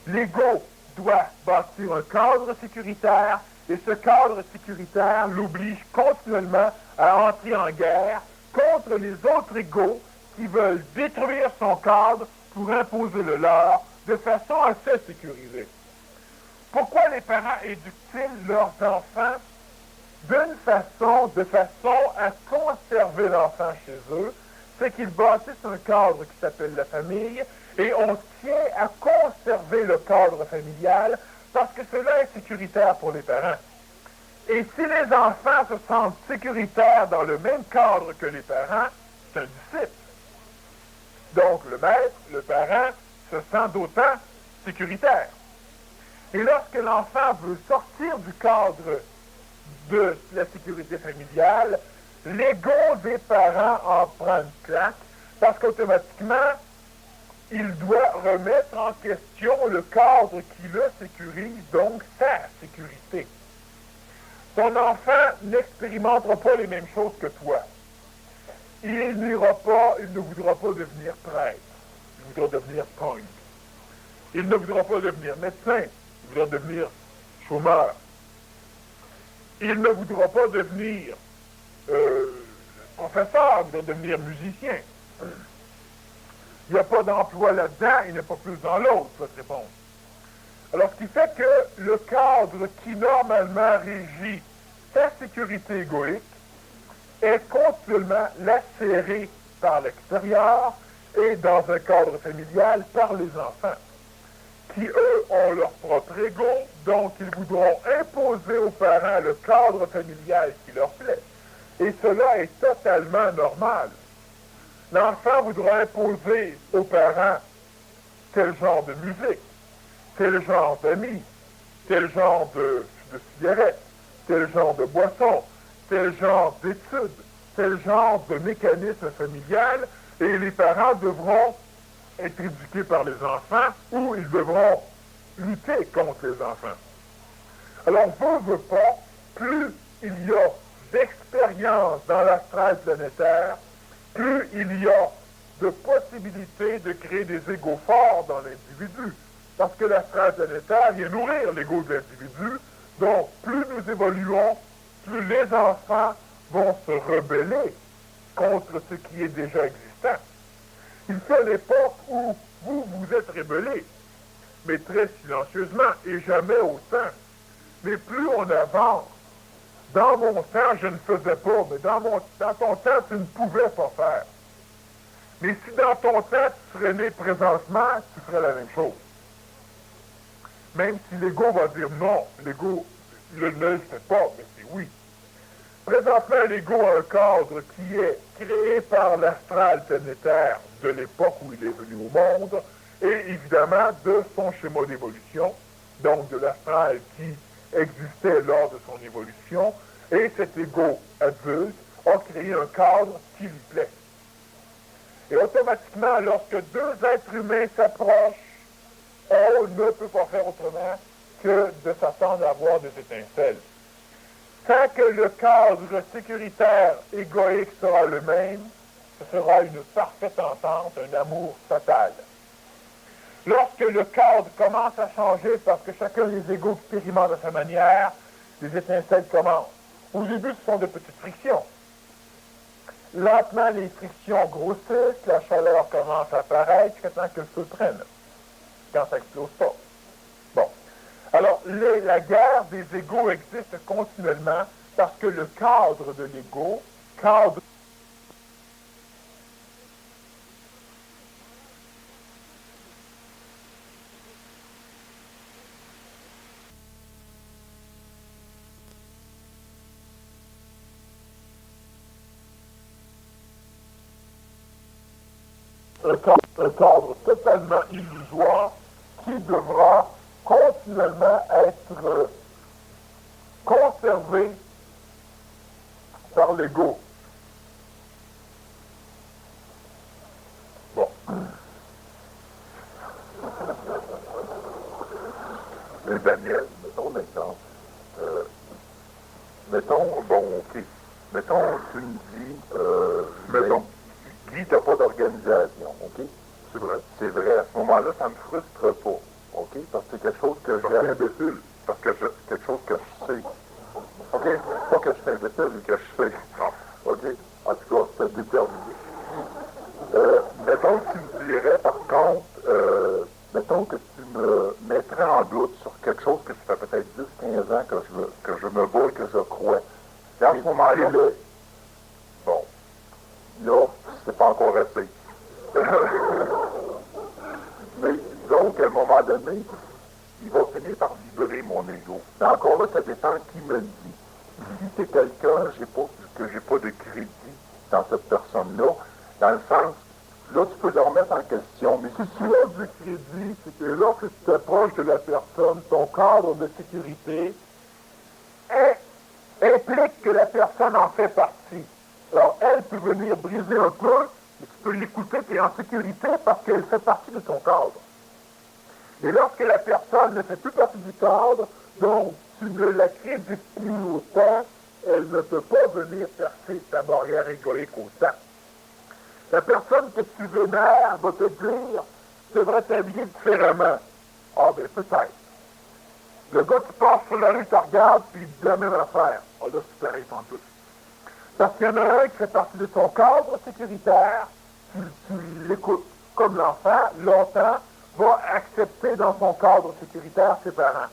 B: L'ego doit bâtir un cadre sécuritaire, et ce cadre sécuritaire l'oblige continuellement à entrer en guerre contre les autres égos qui veulent détruire son cadre pour imposer le leur de façon à se sécuriser. Pourquoi les parents éduquent-ils leurs enfants de façon à conserver l'enfant chez eux? C'est qu'ils bâtissent un cadre qui s'appelle la famille, et on tient à conserver le cadre familial parce que cela est sécuritaire pour les parents. Et si les enfants se sentent sécuritaires dans le même cadre que les parents, c'est un disciple. Donc le maître, le parent, se sent d'autant sécuritaire. Et lorsque l'enfant veut sortir du cadre de la sécurité familiale, l'ego des parents en prend une claque parce qu'automatiquement, il doit remettre en question le cadre qui le sécurise, donc sa sécurité. Ton enfant n'expérimentera pas les mêmes choses que toi. Il ne voudra pas devenir prêtre. Il voudra devenir punk. Il ne voudra pas devenir médecin. Il voudra devenir chômeur. Il ne voudra pas devenir professeur. Il voudra devenir musicien. Il n'y a pas d'emploi là-dedans, il n'y a pas plus dans l'autre, cette réponse. Alors, ce qui fait que le cadre qui normalement régit sa sécurité égoïque est continuellement lacéré par l'extérieur et dans un cadre familial par les enfants, qui, eux, ont leur propre ego, donc ils voudront imposer aux parents le cadre familial qui leur plaît. Et cela est totalement normal. L'enfant voudra imposer aux parents tel genre de musique, tel genre d'amis, tel genre de cigarettes, tel genre de boisson, tel genre d'études, tel genre de mécanisme familial, et les parents devront être éduqués par les enfants ou ils devront lutter contre les enfants. Alors, veut pas, plus il y a d'expérience dans l'astral planétaire, plus il y a de possibilités de créer des égos forts dans l'individu. Parce que l'astral planétaire vient nourrir l'ego de l'individu. Donc, plus nous évoluons, plus les enfants vont se rebeller contre ce qui est déjà existant. Il fut une époque où vous êtes rébellés, mais très silencieusement et jamais autant. Mais plus on avance, dans mon temps, je ne faisais pas, mais dans ton temps, tu ne pouvais pas faire. Mais si dans ton temps, tu serais né présentement, tu ferais la même chose. Même si l'ego va dire non, l'ego ne le fait pas, mais c'est oui. Présentement, l'ego a un cadre qui est créé par l'astral planétaire de l'époque où il est venu au monde, et évidemment de son schéma d'évolution, donc de l'astral qui existait lors de son évolution, et cet ego adulte a créé un cadre qui lui plaît. Et automatiquement, lorsque deux êtres humains s'approchent, on ne peut pas faire autrement que de s'attendre à avoir des étincelles. Tant que le cadre sécuritaire égoïque sera le même, ce sera une parfaite entente, un amour total. Lorsque le cadre commence à changer parce que chacun des égaux expérimente à sa manière, les étincelles commencent. Au début, ce sont de petites frictions. Lentement, les frictions grossissent, la chaleur commence à apparaître jusqu'à temps que le feu prenne, quand ça n'explose pas. Bon. Alors, la guerre des égaux existe continuellement parce que le cadre de l'ego, cadre un cadre totalement illusoire qui devra continuellement être conservé par l'ego. Bon. Mais Daniel, mettons un exemple. Mettons, bon, ok. Mettons, tu me dis, mettons, Guy, t'as pas d'organisation, ok? C'est vrai. C'est vrai. À ce moment-là, ça me frustre pas, ok? Parce que c'est quelque chose que j'ai... imbécile. Parce que c'est quelque chose que je sais. Ok? Pas que je suis imbécile, mais que je sais. Ok? En tout cas, c'est déterminé. Mettons que tu me dirais, par contre, mettons que tu me mettrais en doute sur quelque chose que ça fait peut-être 10-15 ans que je me vois et que je crois. Et à ce moment-là, bon, là, c'est pas encore assez. Mais disons qu'à un moment donné, il va finir par vibrer mon ego. Mais encore là, ça dépend qui me le dit. Si c'est quelqu'un que j'ai pas de crédit dans cette personne-là, dans le sens, là, tu peux le remettre en question. Mais si tu as du crédit, c'est que lorsque tu t'approches de la personne, ton cadre de sécurité implique que la personne en fait partie. Alors, elle peut venir briser un peu, mais tu peux l'écouter, tu es en sécurité parce qu'elle fait partie de ton cadre. Et lorsque la personne ne fait plus partie du cadre, donc tu ne la crédites plus autant, elle ne peut pas venir percer ta barrière égoïque autant. La personne que tu vénères va te dire, tu devrais t'habiller différemment. Ah ben peut-être. Le gars qui passe sur la rue te regarde, puis il dit la même affaire. Ah là, c'est pareil sans doute. Parce qu'il y en a un qui fait partie de ton cadre sécuritaire, tu l'écoutes comme l'enfant, longtemps, va accepter dans son cadre sécuritaire ses parents.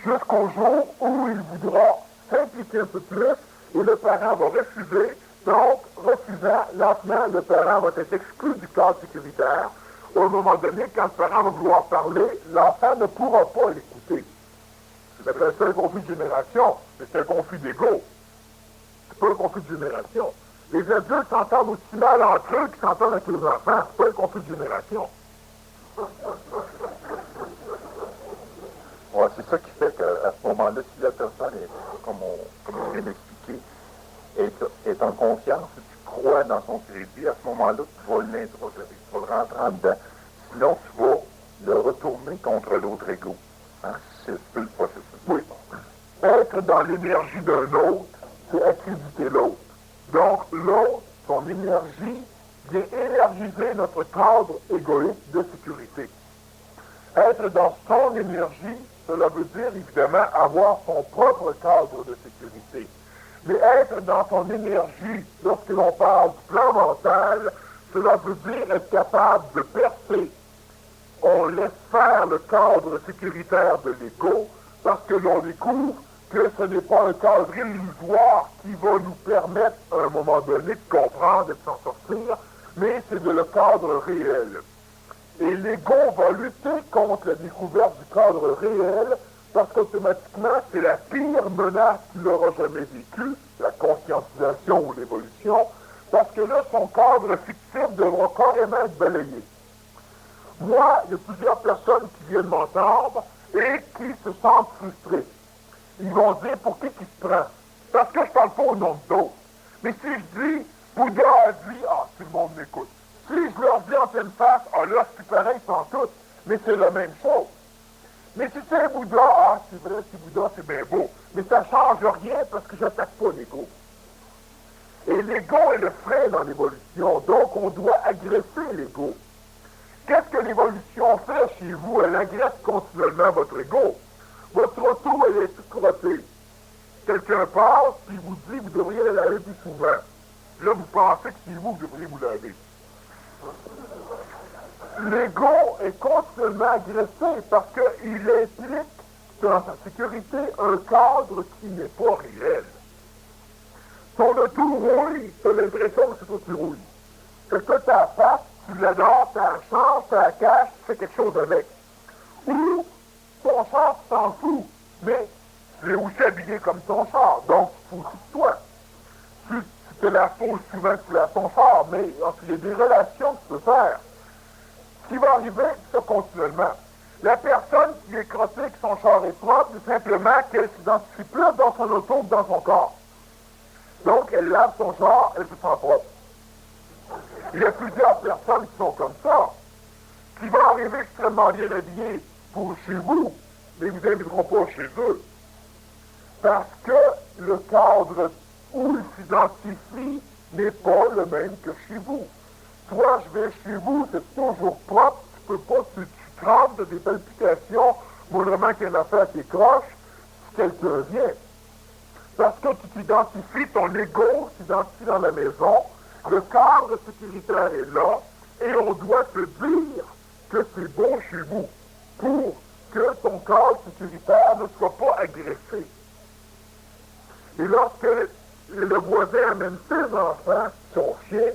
B: Jusqu'au jour où il voudra s'impliquer un peu plus, et le parent va refuser, donc, refusant, lentement, le parent va être exclu du cadre sécuritaire. Au moment donné, quand le parent va vouloir parler, l'enfant ne pourra pas l'écouter. C'est un conflit de génération, mais c'est un conflit d'ego. C'est pas un conflit de génération. Les adultes s'entendent aussi mal entre eux qu'ils s'entendent avec les enfants. C'est pas un conflit de génération. Ouais, c'est ça qui fait qu'à ce moment-là, si la personne est, comme on vient d'expliquer, est en confiance, si tu crois dans son crédit, à ce moment-là, tu vas l'introduire, tu vas le rentrer en dedans. Sinon, tu vas le retourner contre l'autre ego. Hein? C'est le processus. Oui. Être dans l'énergie d'un autre, c'est accréditer l'autre. Donc, l'autre, son énergie, vient énergiser notre cadre égoïque de sécurité. Être dans son énergie, cela veut dire évidemment avoir son propre cadre de sécurité. Mais être dans son énergie, lorsque l'on parle du plan mental, cela veut dire être capable de percer. On laisse faire le cadre sécuritaire de l'ego parce que l'on découvre que ce n'est pas un cadre illusoire qui va nous permettre à un moment donné de comprendre et de s'en sortir, mais c'est de le cadre réel. Et l'ego va lutter contre la découverte du cadre réel parce qu'automatiquement, c'est la pire menace qu'il n'aura jamais vécue, la conscientisation ou l'évolution, parce que là, son cadre fictif devra carrément être balayé. Moi, il y a plusieurs personnes qui viennent m'entendre et qui se sentent frustrés. Ils vont dire pour qui se prend. Parce que je parle pas au nom d'autres. Mais si je dis, Bouddha a dit, ah, tout le monde m'écoute. Si je leur dis en pleine face, ah là, c'est pareil sans tout, mais c'est la même chose. Mais si c'est Bouddha, ah, c'est vrai, c'est Bouddha, c'est bien beau. Mais ça change rien parce que j'attaque pas l'ego. Et l'ego est le frein dans l'évolution, donc on doit agresser l'ego. Qu'est-ce que l'évolution fait chez vous? Elle agresse continuellement votre ego. Votre auto, elle est toute crottée. Quelqu'un passe, puis vous dit, vous devriez la laver plus souvent. Là, vous pensez que c'est vous que devriez vous laver. L'ego est continuellement agressé parce qu'il implique dans sa sécurité un cadre qui n'est pas réel. Ton auto rouille, tu as l'impression que c'est toi qui rouille. Que toi, ta face, tu l'adores, tu la changes, tu la caches, tu fais quelque chose avec. Ou ton char, tu t'en fous, mais tu es aussi habillé comme ton char, donc tu te fous de toi. Tu te la poses souvent que tu laves ton char, mais il y a des relations que tu peux faire. Ce qui va arriver, c'est ça continuellement. La personne qui est crottée, que son char est propre, c'est simplement qu'elle s'identifie plus dans son auto que dans son corps. Donc, elle lave son char, elle se sent propre. Il y a plusieurs personnes qui sont comme ça, qui vont arriver extrêmement bien habillées pour chez vous, mais vous n'inviteront pas chez eux. Parce que le cadre où ils s'identifient n'est pas le même que chez vous. Toi, je vais chez vous, c'est toujours propre, tu peux pas, tu trembles de des palpitations, moindrement qu'il y a une affaire qui croche, si quelqu'un vient. Parce que tu t'identifies, ton ego s'identifie dans la maison, le cadre sécuritaire est là, et on doit te dire que c'est bon chez vous, pour que ton cadre sécuritaire ne soit pas agressé. Et lorsque le voisin amène ses enfants, son chien,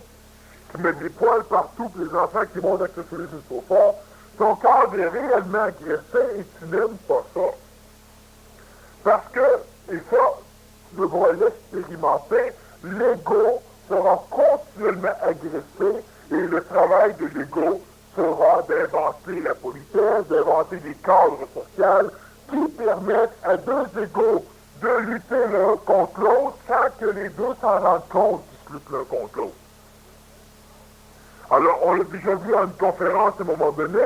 B: qui met des poils partout, puis les enfants qui montent avec le soleil du sofa, ton cadre est réellement agressé et tu n'aimes pas ça. Parce que, et ça, tu devras l'expérimenter, l'ego sera continuellement agressé et le travail de l'ego sera d'inventer la politesse, d'inventer des cadres sociaux qui permettent à deux égos de lutter l'un contre l'autre sans que les deux s'en rendent compte qu'ils luttent l'un contre l'autre. Alors, on l'a déjà vu à une conférence à un moment donné,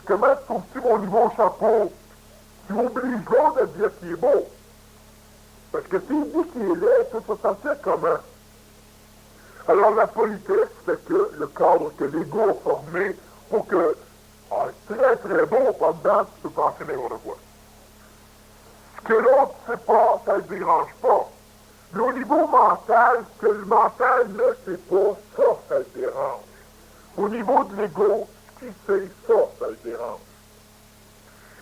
B: comment trouves-tu mon nouveau chapeau? Tu obliges l'autre à dire qu'il est beau. Parce que s'il dit qu'il est laid, tu vas te sentir comment? Alors la politesse, c'est que le cadre que l'ego a formé pour que, très très bon, pendant tu peux penser n'importe quoi. Ce que l'autre ne sait pas, ça ne le dérange pas. Mais au niveau mental, ce que le mental ne sait pas, ça le dérange. Au niveau de l'ego, ce qu'il sait, ça le dérange.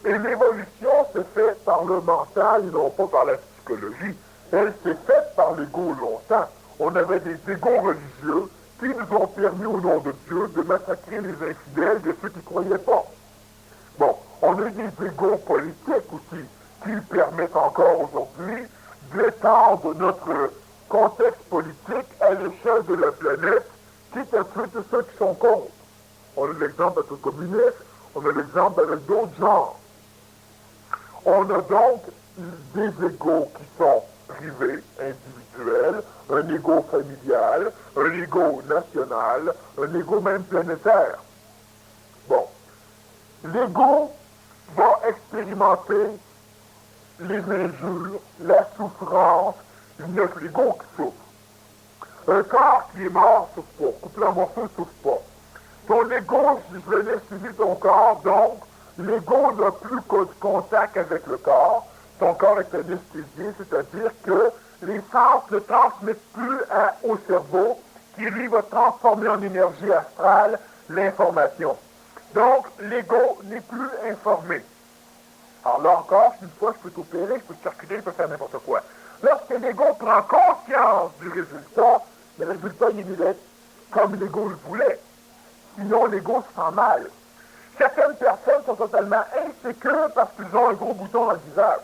B: Et l'évolution s'est faite par le mental et non pas par la psychologie. Elle s'est faite par l'ego longtemps. On avait des égos religieux qui nous ont permis, au nom de Dieu, de massacrer les infidèles de ceux qui ne croyaient pas. Bon, on a des égos politiques aussi qui permettent encore aujourd'hui d'étendre notre contexte politique à l'échelle de la planète, quitte à tuer tous ceux qui sont contre. On a l'exemple avec le communisme, on a l'exemple avec d'autres genres. On a donc des égos qui sont privés, individuels, un ego familial, un ego national, un ego même planétaire. Bon, l'ego va expérimenter les injures, la souffrance, il n'y a que l'ego qui souffre. Un corps qui est mort ne souffre pas, coupé en morceaux ne souffre pas. Ton ego, si je venais suivre ton corps, donc, l'ego n'a plus de contact avec le corps, ton corps est anesthésié, c'est-à-dire que les sens ne transmettent plus au cerveau, qui lui va transformer en énergie astrale l'information. Donc, l'ego n'est plus informé. Alors là encore, une fois, je peux t'opérer, je peux te circuler, je peux faire n'importe quoi. Lorsque l'ego prend conscience du résultat, le résultat il est comme l'ego le voulait. Sinon, l'ego se sent mal. Certaines personnes sont totalement insécures parce qu'ils ont un gros bouton dans le visage.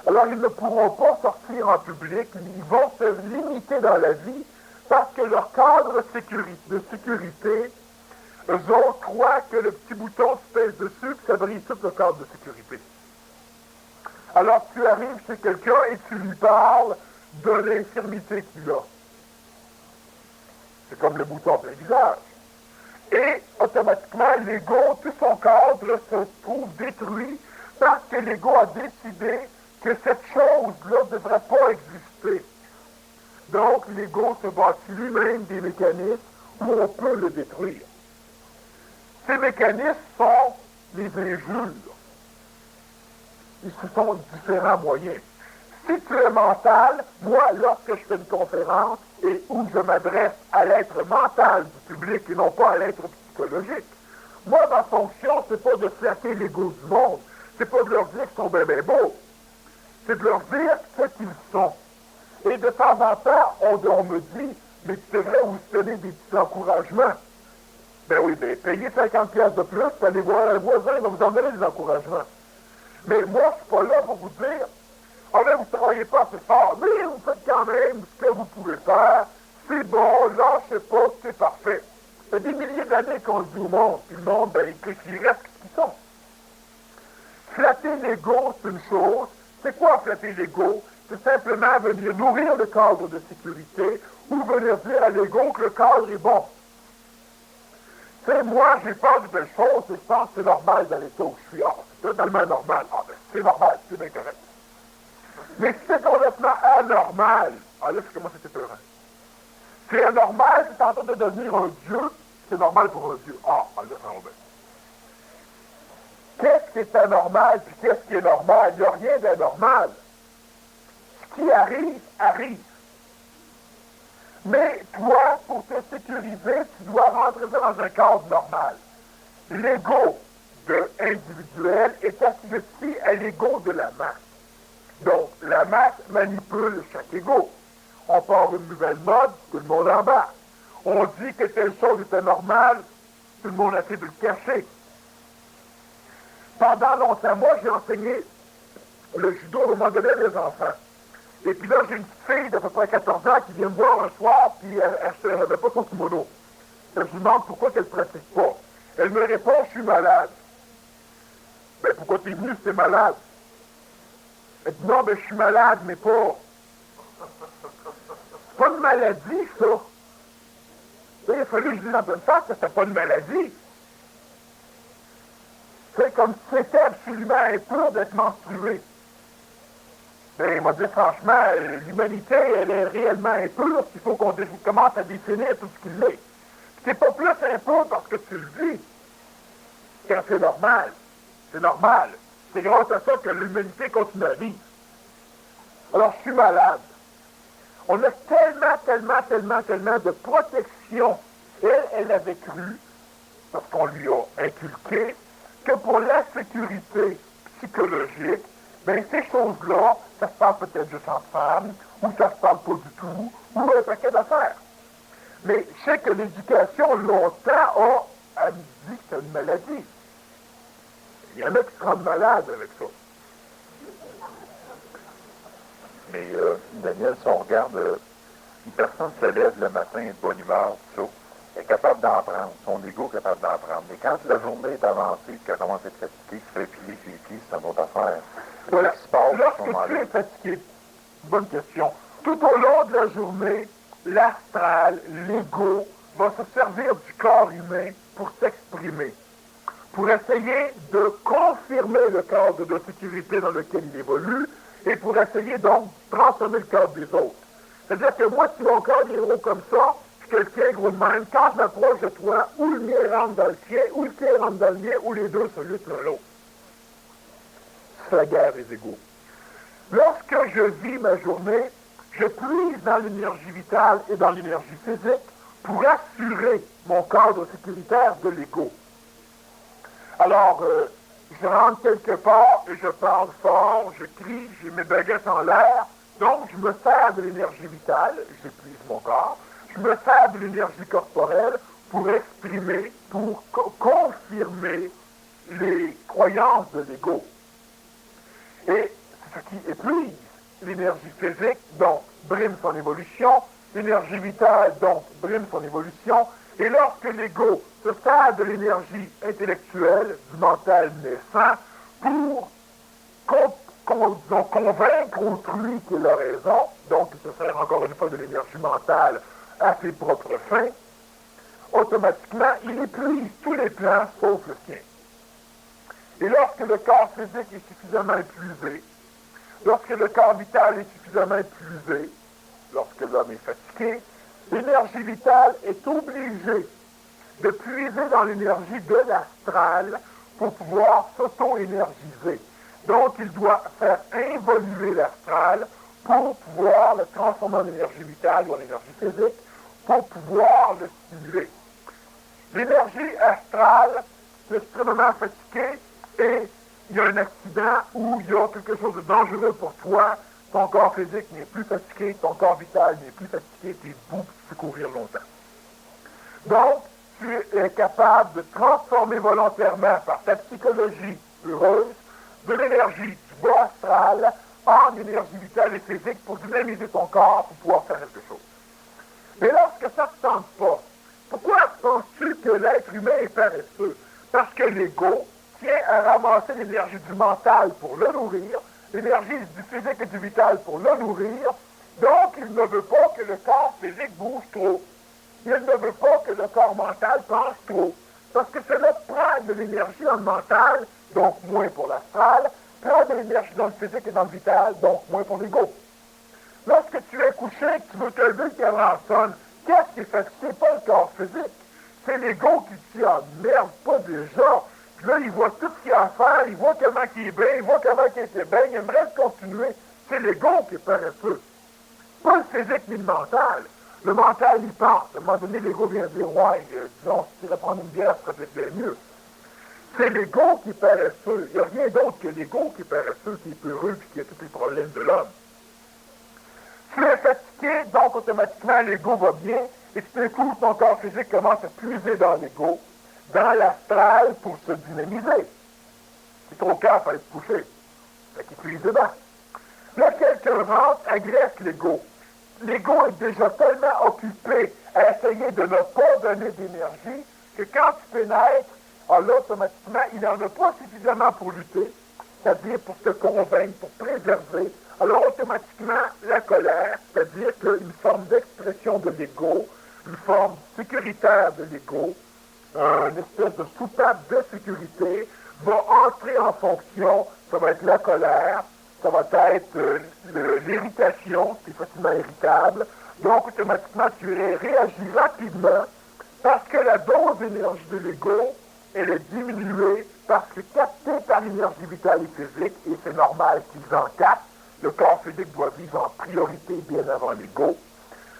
B: Alors, ils ne pourront pas sortir en public, ils vont se limiter dans la vie parce que leur cadre de sécurité Eux autres croient que le petit bouton se pèse dessus, que ça brise tout le cadre de sécurité. Alors tu arrives chez quelqu'un et tu lui parles de l'infirmité qu'il a. C'est comme le bouton plein visage. Et automatiquement, l'ego, tout son cadre se trouve détruit parce que l'ego a décidé que cette chose-là ne devrait pas exister. Donc, l'ego se bâtit lui-même des mécanismes où on peut le détruire. Ces mécanismes sont les injures. Ils sont différents moyens. Si tu es mental, moi, lorsque je fais une conférence et où je m'adresse à l'être mental du public et non pas à l'être psychologique, moi, ma fonction, c'est pas de flatter l'ego du monde, c'est pas de leur dire qu'ils sont bien beaux, c'est de leur dire ce qu'ils sont. Et de temps en temps, on me dit, mais tu devrais vous donner des petits encouragements. Ben oui, ben payez 50 pièces de plus, puis allez voir un voisin, il va vous en donner des encouragements. Mais moi, je suis pas là pour vous dire, ah ben vous ne travaillez pas assez fort, mais vous faites quand même ce que vous pouvez faire, c'est bon, lâchez pas, c'est parfait. Ça fait des milliers d'années qu'on le dit au monde, puis le monde, ben écoute, il reste ce qu'ils sont. Flatter l'ego, c'est une chose. C'est quoi flatter l'ego? C'est simplement venir nourrir le cadre de sécurité ou venir dire à l'ego que le cadre est bon. C'est moi, j'ai peur de belles choses et je pense que c'est normal dans l'état où je suis. Ah, c'est totalement normal. Ah, ben, c'est normal, c'est bien correct. Mais si c'est complètement anormal, ah là, je commence à être peurant. C'est anormal, c'est en train de devenir un dieu, c'est normal pour un dieu. Ah, là, ça va bien. Qu'est-ce qui est anormal, puis qu'est-ce qui est normal? Il n'y a rien d'anormal. Ce qui arrive, arrive. Mais toi, pour te sécuriser, tu dois rentrer dans un cadre normal. L'ego individuel est assujetti à l'ego de la masse. Donc, la masse manipule chaque ego. On part une nouvelle mode, tout le monde embarque. On dit que telle chose était normale, tout le monde essaie de le cacher. Pendant longtemps, moi, j'ai enseigné le judo au moment donné des enfants. Et puis là, j'ai une petite fille d'à peu près 14 ans qui vient me voir un soir, puis elle n'avait pas son kimono. Je lui demande pourquoi qu'elle ne pratique pas. Elle me répond, je suis malade. Ben, pourquoi t'es venu si t'es malade? Elle dit, non, ben, je suis malade, mais pas... C'est pas une maladie, ça. Il a fallu que je dise en pleine face que c'était pas une maladie. C'est comme si c'était absolument impur d'être menstrué. Ben, il m'a dit franchement, l'humanité, elle est réellement impure, il faut qu'on commence à définir tout ce qu'il est. C'est pas plus impur parce que tu le dis, quand c'est normal. C'est normal. C'est grâce à ça que l'humanité continue à vivre. Alors, je suis malade. On a tellement de protection. Elle avait cru, parce qu'on lui a inculqué, que pour la sécurité psychologique, ben ces choses-là, ça se parle peut-être juste entre femmes, ou ça se parle pas du tout, ou un paquet d'affaires. Mais je sais que l'éducation, longtemps, a dit que c'est une maladie. Il y en a qui se rendent malades avec ça.
A: Mais Daniel, si on regarde, une personne se lève le matin de bonne humeur, tout ça, elle est capable d'en prendre, son ego est capable d'en prendre. Mais quand la journée est avancée, qu'elle commence à être fatiguée, se fait piler ses pieds, c'est une autre affaire.
B: Voilà.
A: Qu'est-ce qui se passe
B: Lorsque tu es fatigué, bonne question, tout au long de la journée, l'astral, l'ego, va se servir du corps humain pour s'exprimer, pour essayer de confirmer le cadre de sécurité dans lequel il évolue, et pour essayer donc de transformer le cadre des autres. C'est-à-dire que moi, si mon corps est gros comme ça, je te le tiens gros de même, quand je m'approche de toi, ou le mien rentre dans le tien, ou le tien rentre dans le mien, ou les deux se luttent l'un l'autre. C'est la guerre des égaux. Lorsque je vis ma journée, je puise dans l'énergie vitale et dans l'énergie physique pour assurer mon cadre sécuritaire de l'ego. Alors, je rentre quelque part et je parle fort, je crie, j'ai mes baguettes en l'air, donc je me sers de l'énergie vitale, j'épuise mon corps, je me sers de l'énergie corporelle pour exprimer, pour confirmer les croyances de l'ego. Et ce qui épuise l'énergie physique, donc brime son évolution, l'énergie vitale, donc brime son évolution, Et lorsque l'ego se sert de l'énergie intellectuelle, du mental naissant, pour disons, convaincre autrui qu'il a raison, donc il se sert encore une fois de l'énergie mentale à ses propres fins, automatiquement, il épuise tous les plans sauf le sien. Et lorsque le corps physique est suffisamment épuisé, lorsque le corps vital est suffisamment épuisé, lorsque l'homme est fatigué, l'énergie vitale est obligée de puiser dans l'énergie de l'astral pour pouvoir s'auto-énergiser. Donc, il doit faire involuer l'astral pour pouvoir le transformer en énergie vitale ou en énergie physique, pour pouvoir le stimuler. L'énergie astrale est extrêmement fatiguée et il y a un accident ou il y a quelque chose de dangereux pour toi, ton corps physique n'est plus fatigué, ton corps vital n'est plus fatigué, tu es debout, tu peux courir longtemps. Donc, tu es capable de transformer volontairement par ta psychologie heureuse de l'énergie du bas astral en énergie vitale et physique pour dynamiser ton corps pour pouvoir faire quelque chose. Mais lorsque ça ne te tente pas, pourquoi penses-tu que l'être humain est paresseux? Parce que l'ego tient à ramasser l'énergie du mental pour le nourrir, l'énergie du physique et du vital pour le nourrir, donc il ne veut pas que le corps physique bouge trop. Il ne veut pas que le corps mental pense trop, parce que cela prend de l'énergie dans le mental, donc moins pour l'astral, prend de l'énergie dans le physique et dans le vital, donc moins pour l'ego. Lorsque tu es couché et que tu veux te lever, qu'il y a sonne, qu'est-ce qui est fatigué? C'est pas le corps physique, c'est l'ego qui dit « Ah merde, pas déjà ». Puis là, il voit tout ce qu'il y a à faire, il voit comment il est bien, il voit comment il était bien, il aimerait continuer. C'est l'ego qui est paresseux. Pas le physique ni le mental. Le mental, il pense. À un moment donné, l'ego vient dire, ouais, disons, si tu irais prendre une bière, ça serait bien mieux. C'est l'ego qui est paresseux. Il n'y a rien d'autre que l'ego qui est paresseux, qui est peureux, puis qui a tous les problèmes de l'homme. Tu es fatigué, donc automatiquement, l'ego va bien, et tout d'un coup, ton corps physique commence à puiser dans l'ego, dans l'astral, pour se dynamiser. C'est trop calme, il fallait te coucher. Fait qu'il puise dedans. Là, quelqu'un rentre, agresse l'ego. L'ego est déjà tellement occupé à essayer de ne pas donner d'énergie que quand tu pénètres, alors automatiquement, il n'en a pas suffisamment pour lutter, c'est-à-dire pour te convaincre, pour préserver. Alors automatiquement, la colère, c'est-à-dire qu'une forme d'expression de l'ego, une forme sécuritaire de l'ego, une espèce de soupape de sécurité, va entrer en fonction. Ça va être la colère, ça va être l'irritation, c'est facilement irritable. Donc, automatiquement, tu réagis rapidement parce que la dose d'énergie de l'ego, elle est diminuée parce que captée par l'énergie vitale et physique, et c'est normal qu'ils en captent, le corps physique doit vivre en priorité bien avant l'ego.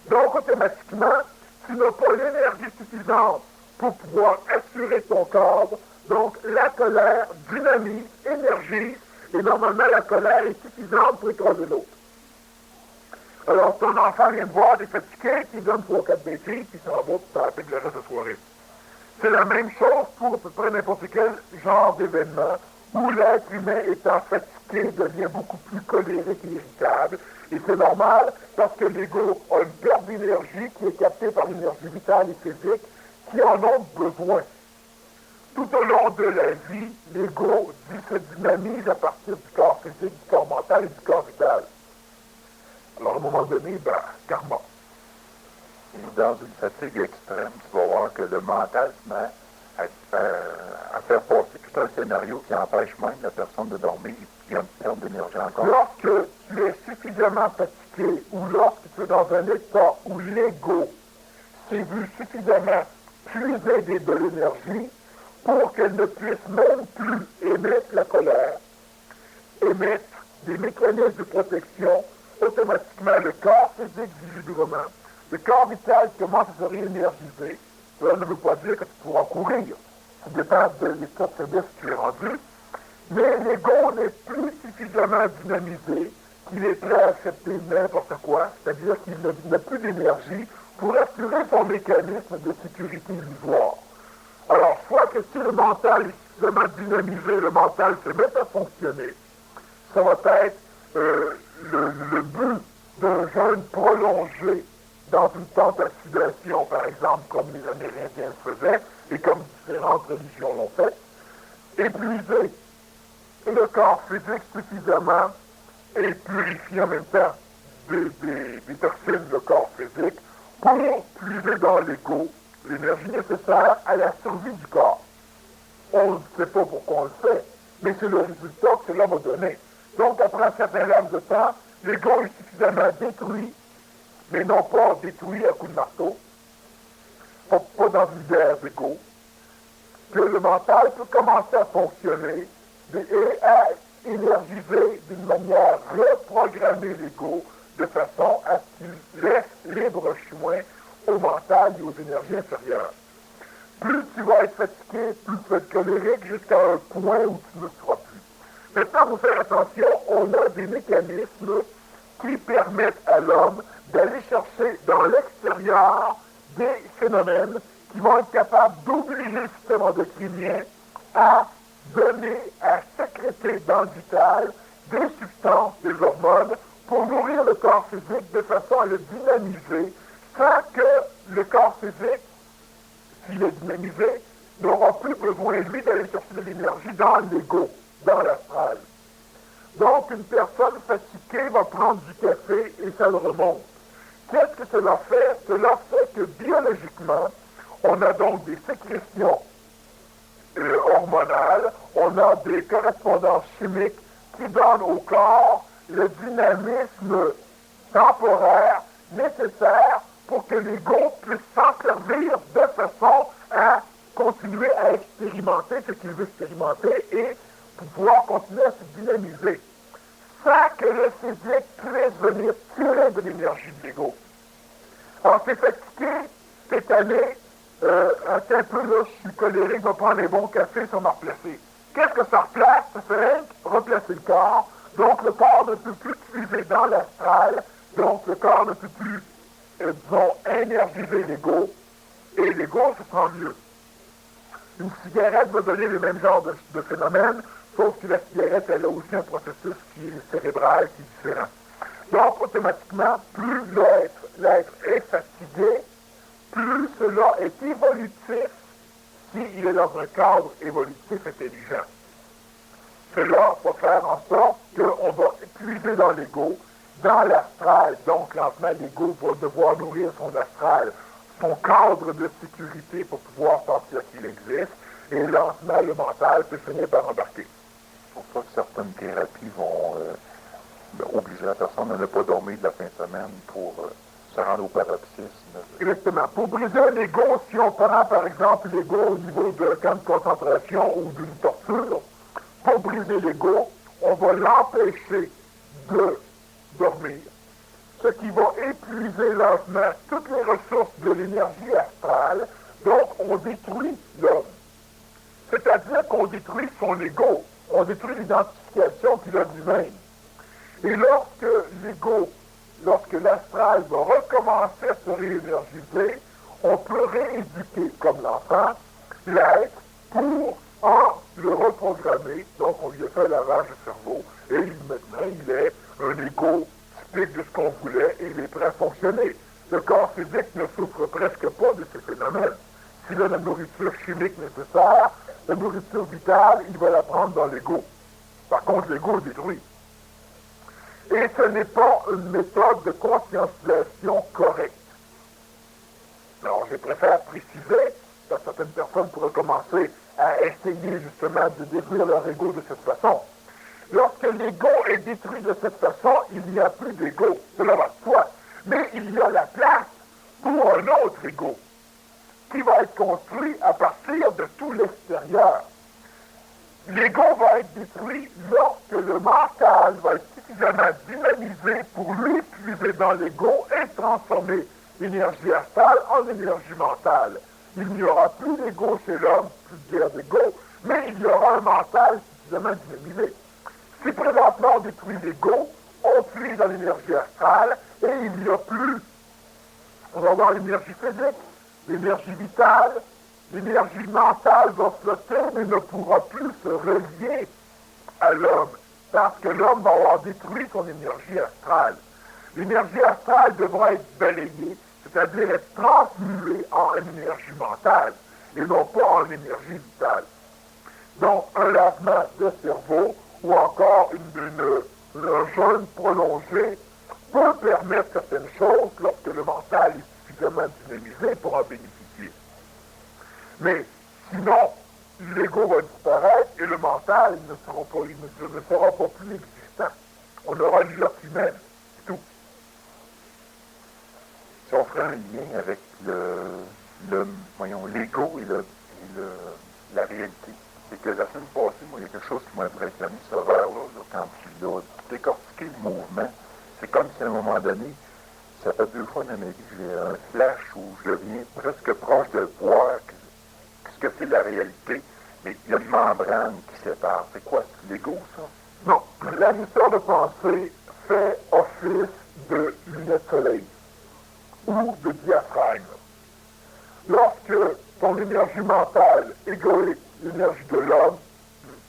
B: Donc, automatiquement, tu n'as pas l'énergie suffisante pour pouvoir assurer ton corps. Donc, la colère dynamise, énergise, et normalement, la colère est suffisante pour écraser l'autre. Alors, ton enfant vient te voir, t'es fatigué, tu donnes 3-4 bêtises, puis ça va, puis ça rapide le reste de la soirée. C'est la même chose pour à peu près n'importe quel genre d'événement où l'être humain étant fatigué devient beaucoup plus colérique et irritable. Et c'est normal parce que l'ego a une perte d'énergie qui est captée par l'énergie vitale et physique qui en ont besoin. Tout au long de la vie, l'ego se dynamise à partir du corps physique, du corps mental et du corps vital. Alors à un moment donné, karma.
A: Et dans une fatigue extrême, tu vas voir que le mental se met à faire passer tout un scénario qui empêche même la personne de dormir, qui a une perte d'énergie encore.
B: Lorsque tu es suffisamment fatigué ou lorsque tu es dans un état où l'ego s'est vu suffisamment puiser de l'énergie pour qu'elle ne puisse même plus émettre la colère, émettre des mécanismes de protection, automatiquement le corps physique vit librement, le corps vital commence à se réénergiser. Cela ne veut pas dire que tu pourras courir. Ça dépend de l'état de faiblesse que tu es rendu. Mais l'ego n'est plus suffisamment dynamisé qu'il est prêt à accepter n'importe quoi, c'est-à-dire qu'il n'a plus d'énergie pour assurer son mécanisme de sécurité illusoire. Alors, soit que si le mental est suffisamment dynamisé, le mental se met à fonctionner, ça va être le but d'un jeûne prolongé dans une tentation, par exemple, comme les Amérindiens le faisaient, et comme différentes religions l'ont fait, épuiser le corps physique suffisamment et purifier en même temps des toxines de corps physique pour puiser dans l'ego l'énergie nécessaire à la survie du corps. On ne sait pas pourquoi on le fait, mais c'est le résultat que cela va donner. Donc, après un certain laps de temps, l'ego est suffisamment détruit, mais non pas détruit à coups de marteau, pas dans une guerre d'ego, que le mental peut commencer à fonctionner et à énergiser d'une manière reprogrammer l'ego de façon à ce qu'il laisse libre chemin au mental et aux énergies inférieures. Plus tu vas être fatigué, plus tu vas être colérique jusqu'à un point où tu ne le seras plus. Maintenant, il faut faire attention, on a des mécanismes qui permettent à l'homme d'aller chercher dans l'extérieur des phénomènes qui vont être capables d'obliger le système endocrinien à donner, à sécréter dans le vital des substances, des hormones, pour nourrir le corps physique de façon à le dynamiser, sans que le corps physique, s'il est dynamisé, n'aura plus besoin, lui, d'aller chercher de l'énergie dans l'ego, dans l'astral. Donc, une personne fatiguée va prendre du café et ça le remonte. Qu'est-ce que cela fait? Cela fait que biologiquement, on a donc des sécrétions hormonales, on a des correspondances chimiques qui donnent au corps le dynamisme temporaire nécessaire pour que l'ego puisse s'en servir de façon à continuer à expérimenter ce qu'il veut expérimenter et pouvoir continuer à se dynamiser sans que le physique puisse venir tirer de l'énergie de l'ego. Alors, c'est fatigué, cette année, un peu là, je suis colérique, je vais prendre un bon café, ça m'a replacé. Qu'est-ce que ça replace? Ça fait replacer le corps. Donc, le corps ne peut plus puiser dans l'astral. Donc, le corps ne peut plus, disons, énergiser l'ego. Et l'ego se sent mieux. Une cigarette va donner le même genre de phénomène, sauf que la cigarette, elle a aussi un processus qui est cérébral, qui est différent. Donc, automatiquement, plus l'être est fatigué, plus cela est évolutif s'il est dans un cadre évolutif intelligent. Cela va faire en sorte qu'on va épuiser dans l'ego, dans l'astral. Donc, lentement, l'ego va devoir nourrir son astral, son cadre de sécurité pour pouvoir sentir qu'il existe, et lentement, le mental peut finir par embarquer.
A: C'est pour ça que certaines thérapies vont obliger la personne à ne pas dormir de la fin de semaine pour se rendre au paroxysme.
B: Exactement. Pour briser l'ego, si on prend par exemple l'ego au niveau d'un camp de concentration ou d'une torture, pour briser l'ego, on va l'empêcher de dormir, ce qui va épuiser lentement toutes les ressources de l'énergie astrale, donc on détruit l'homme. C'est-à-dire qu'on détruit son ego, on détruit l'identification qu'il a lui-même. Et lorsque l'astral va recommencer à se réénergiser, on peut rééduquer, comme l'enfant, l'être pour le reprogrammer. Donc, on lui a fait un lavage de cerveau, et maintenant, il est un ego typique de ce qu'on voulait, et il est prêt à fonctionner. Le corps physique ne souffre presque pas de ces phénomènes. S'il a la nourriture chimique nécessaire, la nourriture vitale, il va la prendre dans l'ego. Par contre, l'ego est détruit. Et ce n'est pas une méthode de conscientisation correcte. Alors, je préfère préciser, que certaines personnes pourraient commencer à essayer justement de détruire leur ego de cette façon. Lorsque l'ego est détruit de cette façon, il n'y a plus d'ego, cela va de soi. Mais il y a la place pour un autre ego, qui va être construit à partir de tout l'extérieur. L'ego va être détruit lorsque le mental va être suffisamment dynamisé pour lui puiser dans l'ego et transformer l'énergie astrale en énergie mentale. Il n'y aura plus d'ego chez l'homme, plus de guerre d'ego, mais il y aura un mental suffisamment dynamisé. Si présentement on détruit l'ego, on puise dans l'énergie astrale et il n'y a plus. On va avoir l'énergie physique, l'énergie vitale, l'énergie mentale va flotter, mais ne pourra plus se relier à l'homme, parce que l'homme va avoir détruit son énergie astrale. L'énergie astrale devra être balayée, c'est-à-dire être transmué en énergie mentale et non pas en énergie vitale. Donc, un lavement de cerveau ou encore un jeûne prolongé peut permettre certaines choses lorsque le mental est suffisamment dynamisé pour en bénéficier. Mais sinon, l'ego va disparaître et le mental ne sera pas plus existant. On aura l'être humaine, c'est tout.
A: Si on ferait un lien avec l'ego et la réalité, c'est que la semaine passée, moi, il y a quelque chose qui m'a impressionné, ce verre-là, quand il a décortiqué le mouvement. C'est comme si à un moment donné, ça fait 2 fois dans ma vie que j'ai un flash où je deviens presque proche de voir ce que c'est la réalité, mais il y a une membrane qui sépare. C'est quoi? C'est l'ego, ça?
B: Non. La mission de pensée fait office de lunettes soleil ou de diaphragme. Lorsque ton énergie mentale égoïste, l'énergie de l'homme,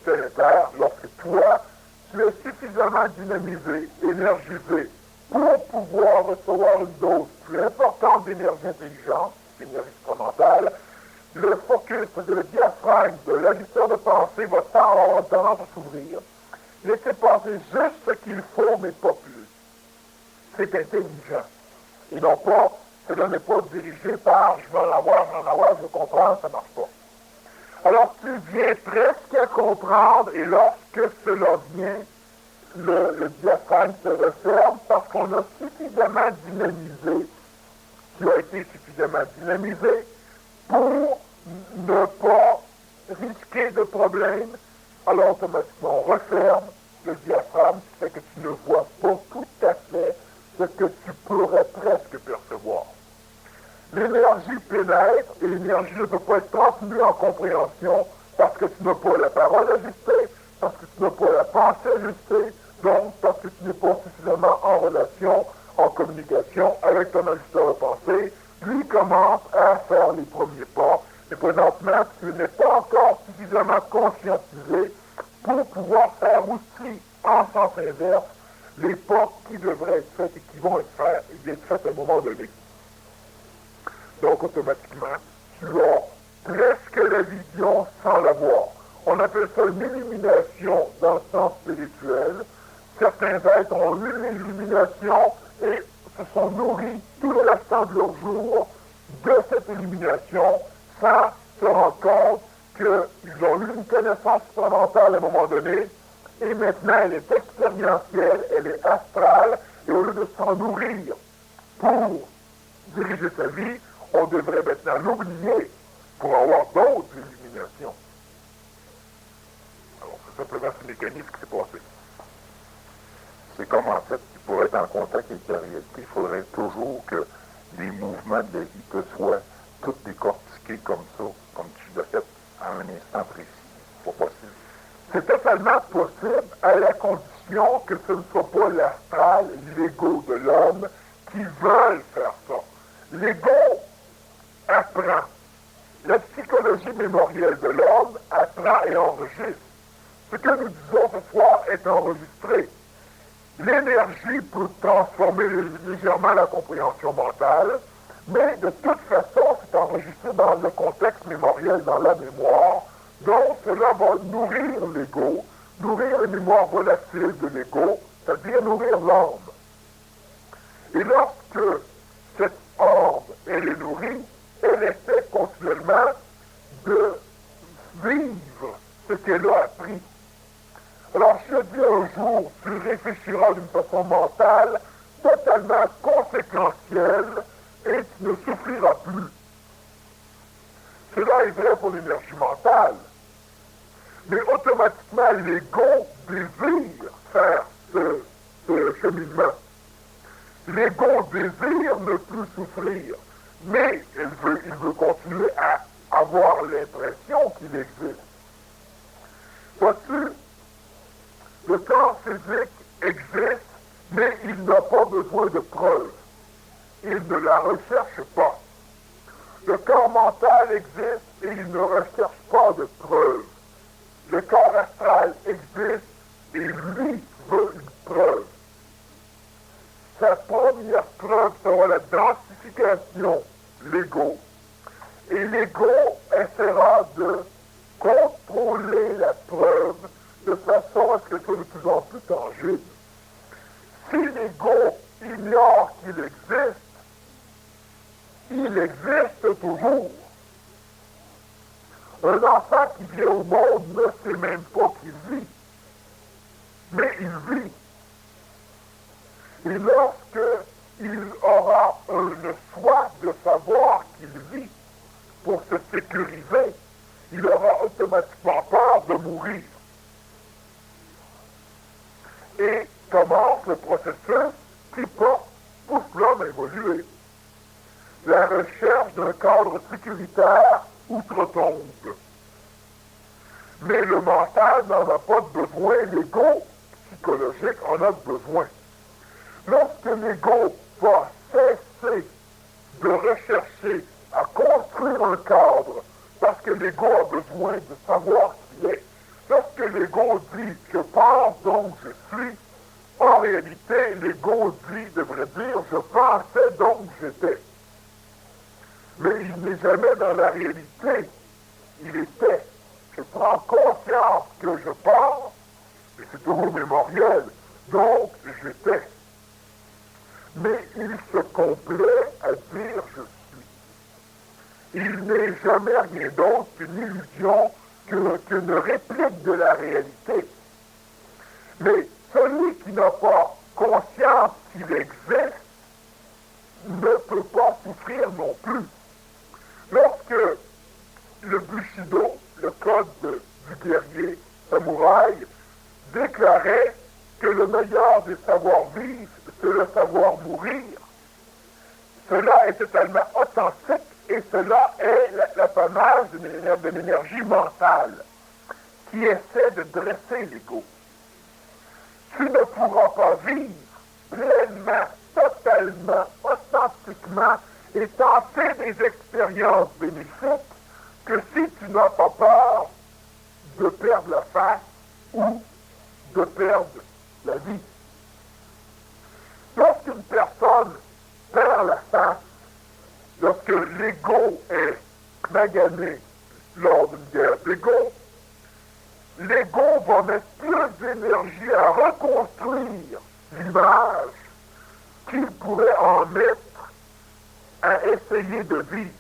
B: terre, lorsque toi, tu es suffisamment dynamisé, énergisé, pour pouvoir recevoir une dose plus importante d'énergie intelligente, d'énergie supramentale, le focus, le diaphragme de l'addition de pensée va avoir tendance à s'ouvrir. Laissez passer juste ce qu'il faut, mais pas plus. C'est intelligent. Et non pas, cela n'est pas dirigé par je veux en avoir, je veux comprendre, ça ne marche pas. Alors tu viens presque à comprendre, et lorsque cela vient, le diaphragme se referme parce qu'on a suffisamment dynamisé, tu as été suffisamment dynamisé pour ne pas risquer de problème. Alors automatiquement on referme le diaphragme, ce qui fait que tu ne vois pas tout à fait ce que tu pourrais presque percevoir. L'énergie pénètre et l'énergie ne peut pas être transmuée en compréhension parce que tu n'as pas la parole ajustée, parce que tu n'as pas la pensée ajustée, donc parce que tu n'es pas suffisamment en relation, en communication avec ton ajusteur de pensée. Lui commence à faire les premiers pas, et présentement tu n'es pas encore suffisamment conscientisé pour pouvoir faire aussi en sens inverse les pas qui devraient être faits et qui vont être faits à un moment donné. Donc, automatiquement, tu as presque la vision sans la voir. On appelle ça une illumination dans le sens spirituel. Certains êtres ont eu une illumination et se sont nourris tout le restant de leur jour de cette illumination sans se rendre compte qu'ils ont eu une connaissance fondamentale à un moment donné et maintenant elle est expérientielle, elle est astrale et au lieu de s'en nourrir pour diriger sa vie, on devrait maintenant l'oublier pour avoir d'autres illuminations. Alors, c'est simplement ce mécanisme qui s'est passé.
A: C'est comme en fait, pour être en contact avec la réalité, il faudrait toujours que les mouvements de la vie que soient tous décortiqués comme ça, comme tu l'as fait à un instant précis. C'est pas possible.
B: C'est totalement possible à la condition que ce ne soit pas l'astral, l'ego de l'homme qui veulent faire ça. L'ego apprend. La psychologie mémorielle de l'homme apprend et enregistre. Ce que nous disons ce soir est enregistré. L'énergie peut transformer légèrement la compréhension mentale, mais de toute façon, c'est enregistré dans le contexte mémoriel, dans la mémoire, donc cela va nourrir l'ego, nourrir les mémoires volatiles de l'ego, c'est-à-dire nourrir l'âme. Et lorsque cette âme, elle est nourrie, elle essaie continuellement de vivre ce qu'elle a appris. Alors, si je dis un jour, tu réfléchiras d'une façon mentale, totalement conséquentielle, et tu ne souffriras plus. Cela est vrai pour l'énergie mentale. Mais automatiquement, l'ego désire faire ce cheminement. L'ego désire ne plus souffrir, mais il veut continuer à avoir l'impression qu'il existe. Vois-tu, le corps physique existe, mais il n'a pas besoin de preuves. Il ne la recherche pas. Le corps mental existe et il ne recherche pas de preuves. Le corps astral existe et lui veut une preuve. Sa première preuve sera la densification
C: vérification l'ego, et l'ego essaiera de contrôler la preuve de façon à ce qu'elle soit de plus en plus tangible. Si l'ego ignore il existe toujours. Un enfant qui vient au monde ne sait même pas qu'il vit, mais il vit. Et lorsque il aura une soif de savoir qu'il vit pour se sécuriser, il aura automatiquement peur de mourir. Et commence le processus qui porte pousse l'homme à évoluer. La recherche d'un cadre sécuritaire outre-tombe. Mais le mental n'en a pas besoin, l'ego psychologique en a besoin. Lorsque l'ego va cesser de rechercher à construire un cadre, parce que l'ego a besoin de savoir qui il est, lorsque l'ego dit « je pense donc je suis », en réalité, l'ego devrait dire « je pensais donc j'étais ». Mais il n'est jamais dans la réalité. Il était. Je prends conscience que je pense, et c'est toujours mémoriel, donc j'étais. Mais il se complaît à dire je suis. Il n'est jamais rien d'autre qu'une illusion, qu'une réplique de la réalité. Mais celui qui n'a pas conscience qu'il existe ne peut pas souffrir non plus. Lorsque le Bushido, le code du guerrier samouraï, déclarait que le meilleur des savoirs-vivre, c'est le savoir mourir, cela est totalement authentique et cela est l'apanage d'une énergie mentale qui essaie de dresser l'ego. Tu ne pourras pas vivre pleinement, totalement, authentiquement et tenter des expériences bénéfiques que si tu n'as pas peur de perdre la face ou de perdre la vie. Lorsqu'une personne perd la face, lorsque l'ego est magané lors d'une guerre d'ego, l'ego va mettre plus d'énergie à reconstruire l'image qu'il pourrait en mettre à essayer de vivre.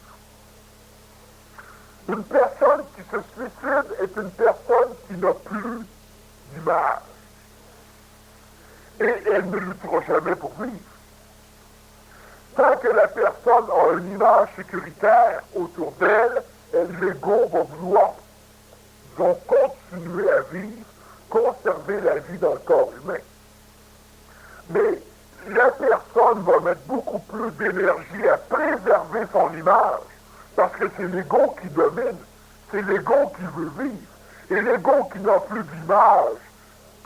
C: Une personne qui se suicide est une personne qui n'a plus d'image. Et elle ne luttera jamais pour vivre. Tant que la personne a une image sécuritaire autour d'elle, l'ego va vouloir donc continuer à vivre, conserver la vie dans le corps humain. Mais la personne va mettre beaucoup plus d'énergie à préserver son image, parce que c'est l'ego qui domine, c'est l'ego qui veut vivre. Et l'ego qui n'a plus d'image,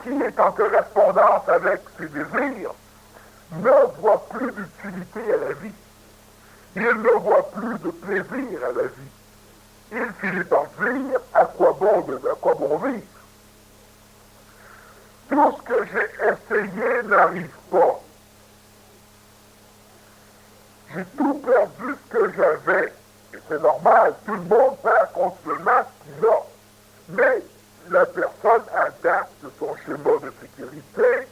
C: qui est en correspondance avec ses désirs, ne voit plus d'utilité à la vie. Il ne voit plus de plaisir à la vie. Il finit par dire à quoi bon vivre. Tout ce que j'ai essayé n'arrive pas. J'ai tout perdu ce que j'avais. Et c'est normal, tout le monde perd continuellement ce qu'il a. Mais la personne adapte son schéma de sécurité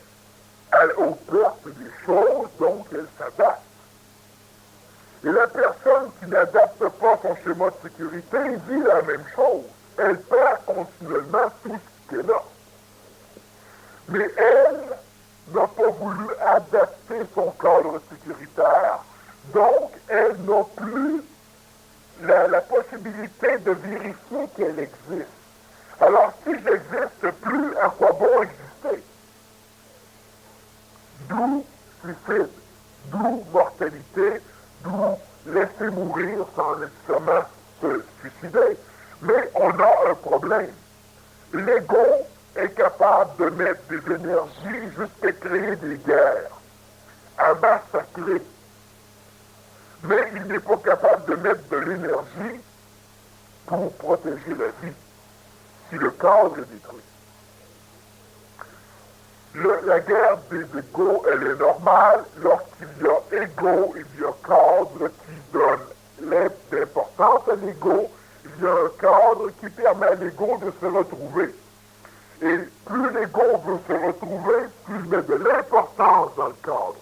C: aux pertes des choses, donc elle s'adapte. Et la personne qui n'adapte pas son schéma de sécurité vit la même chose. Elle perd continuellement tout ce qu'elle a. Mais elle n'a pas voulu adapter son cadre sécuritaire, donc elle n'a plus la possibilité de vérifier qu'elle existe. Alors si j'existe plus, à quoi bon exister? D'où suicide, d'où mortalité, d'où laisser mourir sans nécessairement se suicider. Mais on a un problème. L'ego est capable de mettre des énergies jusqu'à créer des guerres, à massacrer. Mais il n'est pas capable de mettre de l'énergie pour protéger la vie, si le cadre est détruit. La guerre des égaux, elle est normale lorsqu'il y a égaux, il y a cadre qui donne l'importance à l'ego, il y a un cadre qui permet à l'ego de se retrouver. Et plus l'ego veut se retrouver, plus il met de l'importance dans le cadre.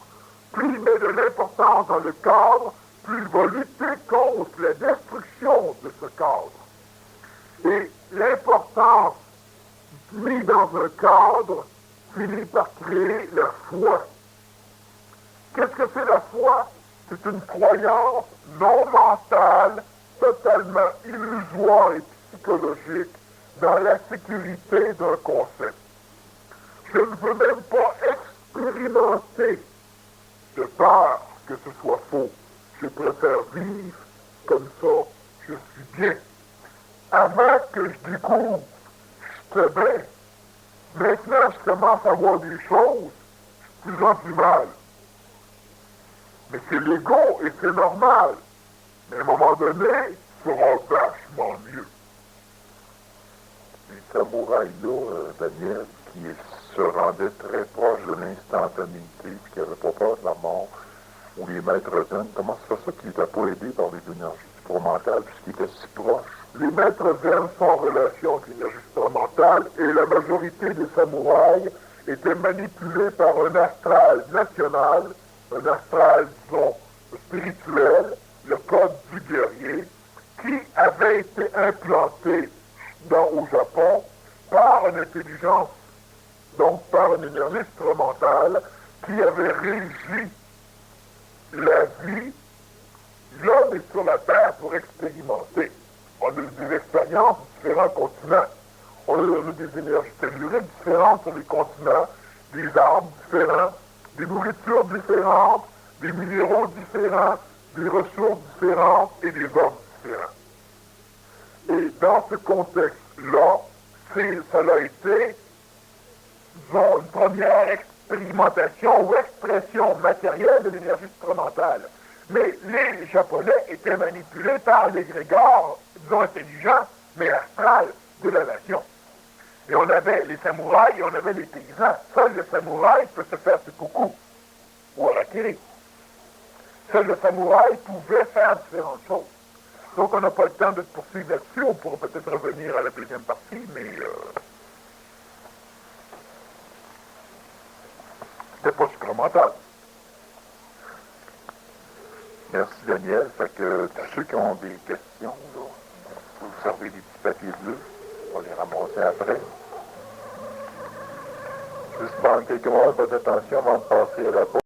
C: Plus il met de l'importance dans le cadre, plus il va lutter contre la destruction de ce cadre. Et l'importance mise dans un cadre finit par créer la foi. Qu'est-ce que c'est la foi? C'est une croyance non mentale, totalement illusoire et psychologique dans la sécurité d'un concept. Je ne veux même pas expérimenter de peur que ce soit faux. Je préfère vivre comme ça, je suis bien. Avant que je découvre, j'étais bien. Maintenant, je commence à voir des choses, de plus en plus mal. Mais c'est l'ego et c'est normal. Mais à un moment donné, ça sera vachement mieux.
D: Les samouraïs-là, Daniel, qui se rendaient très proches de l'instantanéité, puis qui n'avaient pas peur de la mort, ou les maîtres zen, comment c'est ça qu'ils n'étaient pas aidés par les énergies supramentales, puisqu'ils étaient si proches?
C: Les maîtres zen sont en relation avec l'énergie supramentale, et la majorité des samouraïs étaient manipulés par un astral national, un astral, disons, spirituel, le code du guerrier, qui avait été implanté au Japon par une intelligence, donc par une énergie supramentale, qui avait régi la vie. L'homme est sur la Terre pour expérimenter. On a des expériences sur différents continents. On a des énergies telluriques différentes sur les continents, des arbres différents, des nourritures différentes, des minéraux différents, des ressources différentes et des hommes différents. Et dans ce contexte-là, ça a été, disons, une première expérimentation ou expression matérielle de l'énergie supramentale. Mais les Japonais étaient manipulés par l'égrégore, disons, intelligent, mais astral de la nation. Et on avait les samouraïs et on avait les paysans. Seul le samouraï peut se faire ce coucou, ou harakiri. Seul le samouraï pouvait faire différentes choses. Donc on n'a pas le temps de poursuivre là-dessus, on pourra peut-être revenir à la deuxième partie, mais c'était pas supramental.
D: Merci Daniel. Fait que tous ceux qui ont des questions, là, vous servez des petits papiers bleus, on va les ramasser après. Juste prendre quelques moments de votre attention avant de passer à la pause.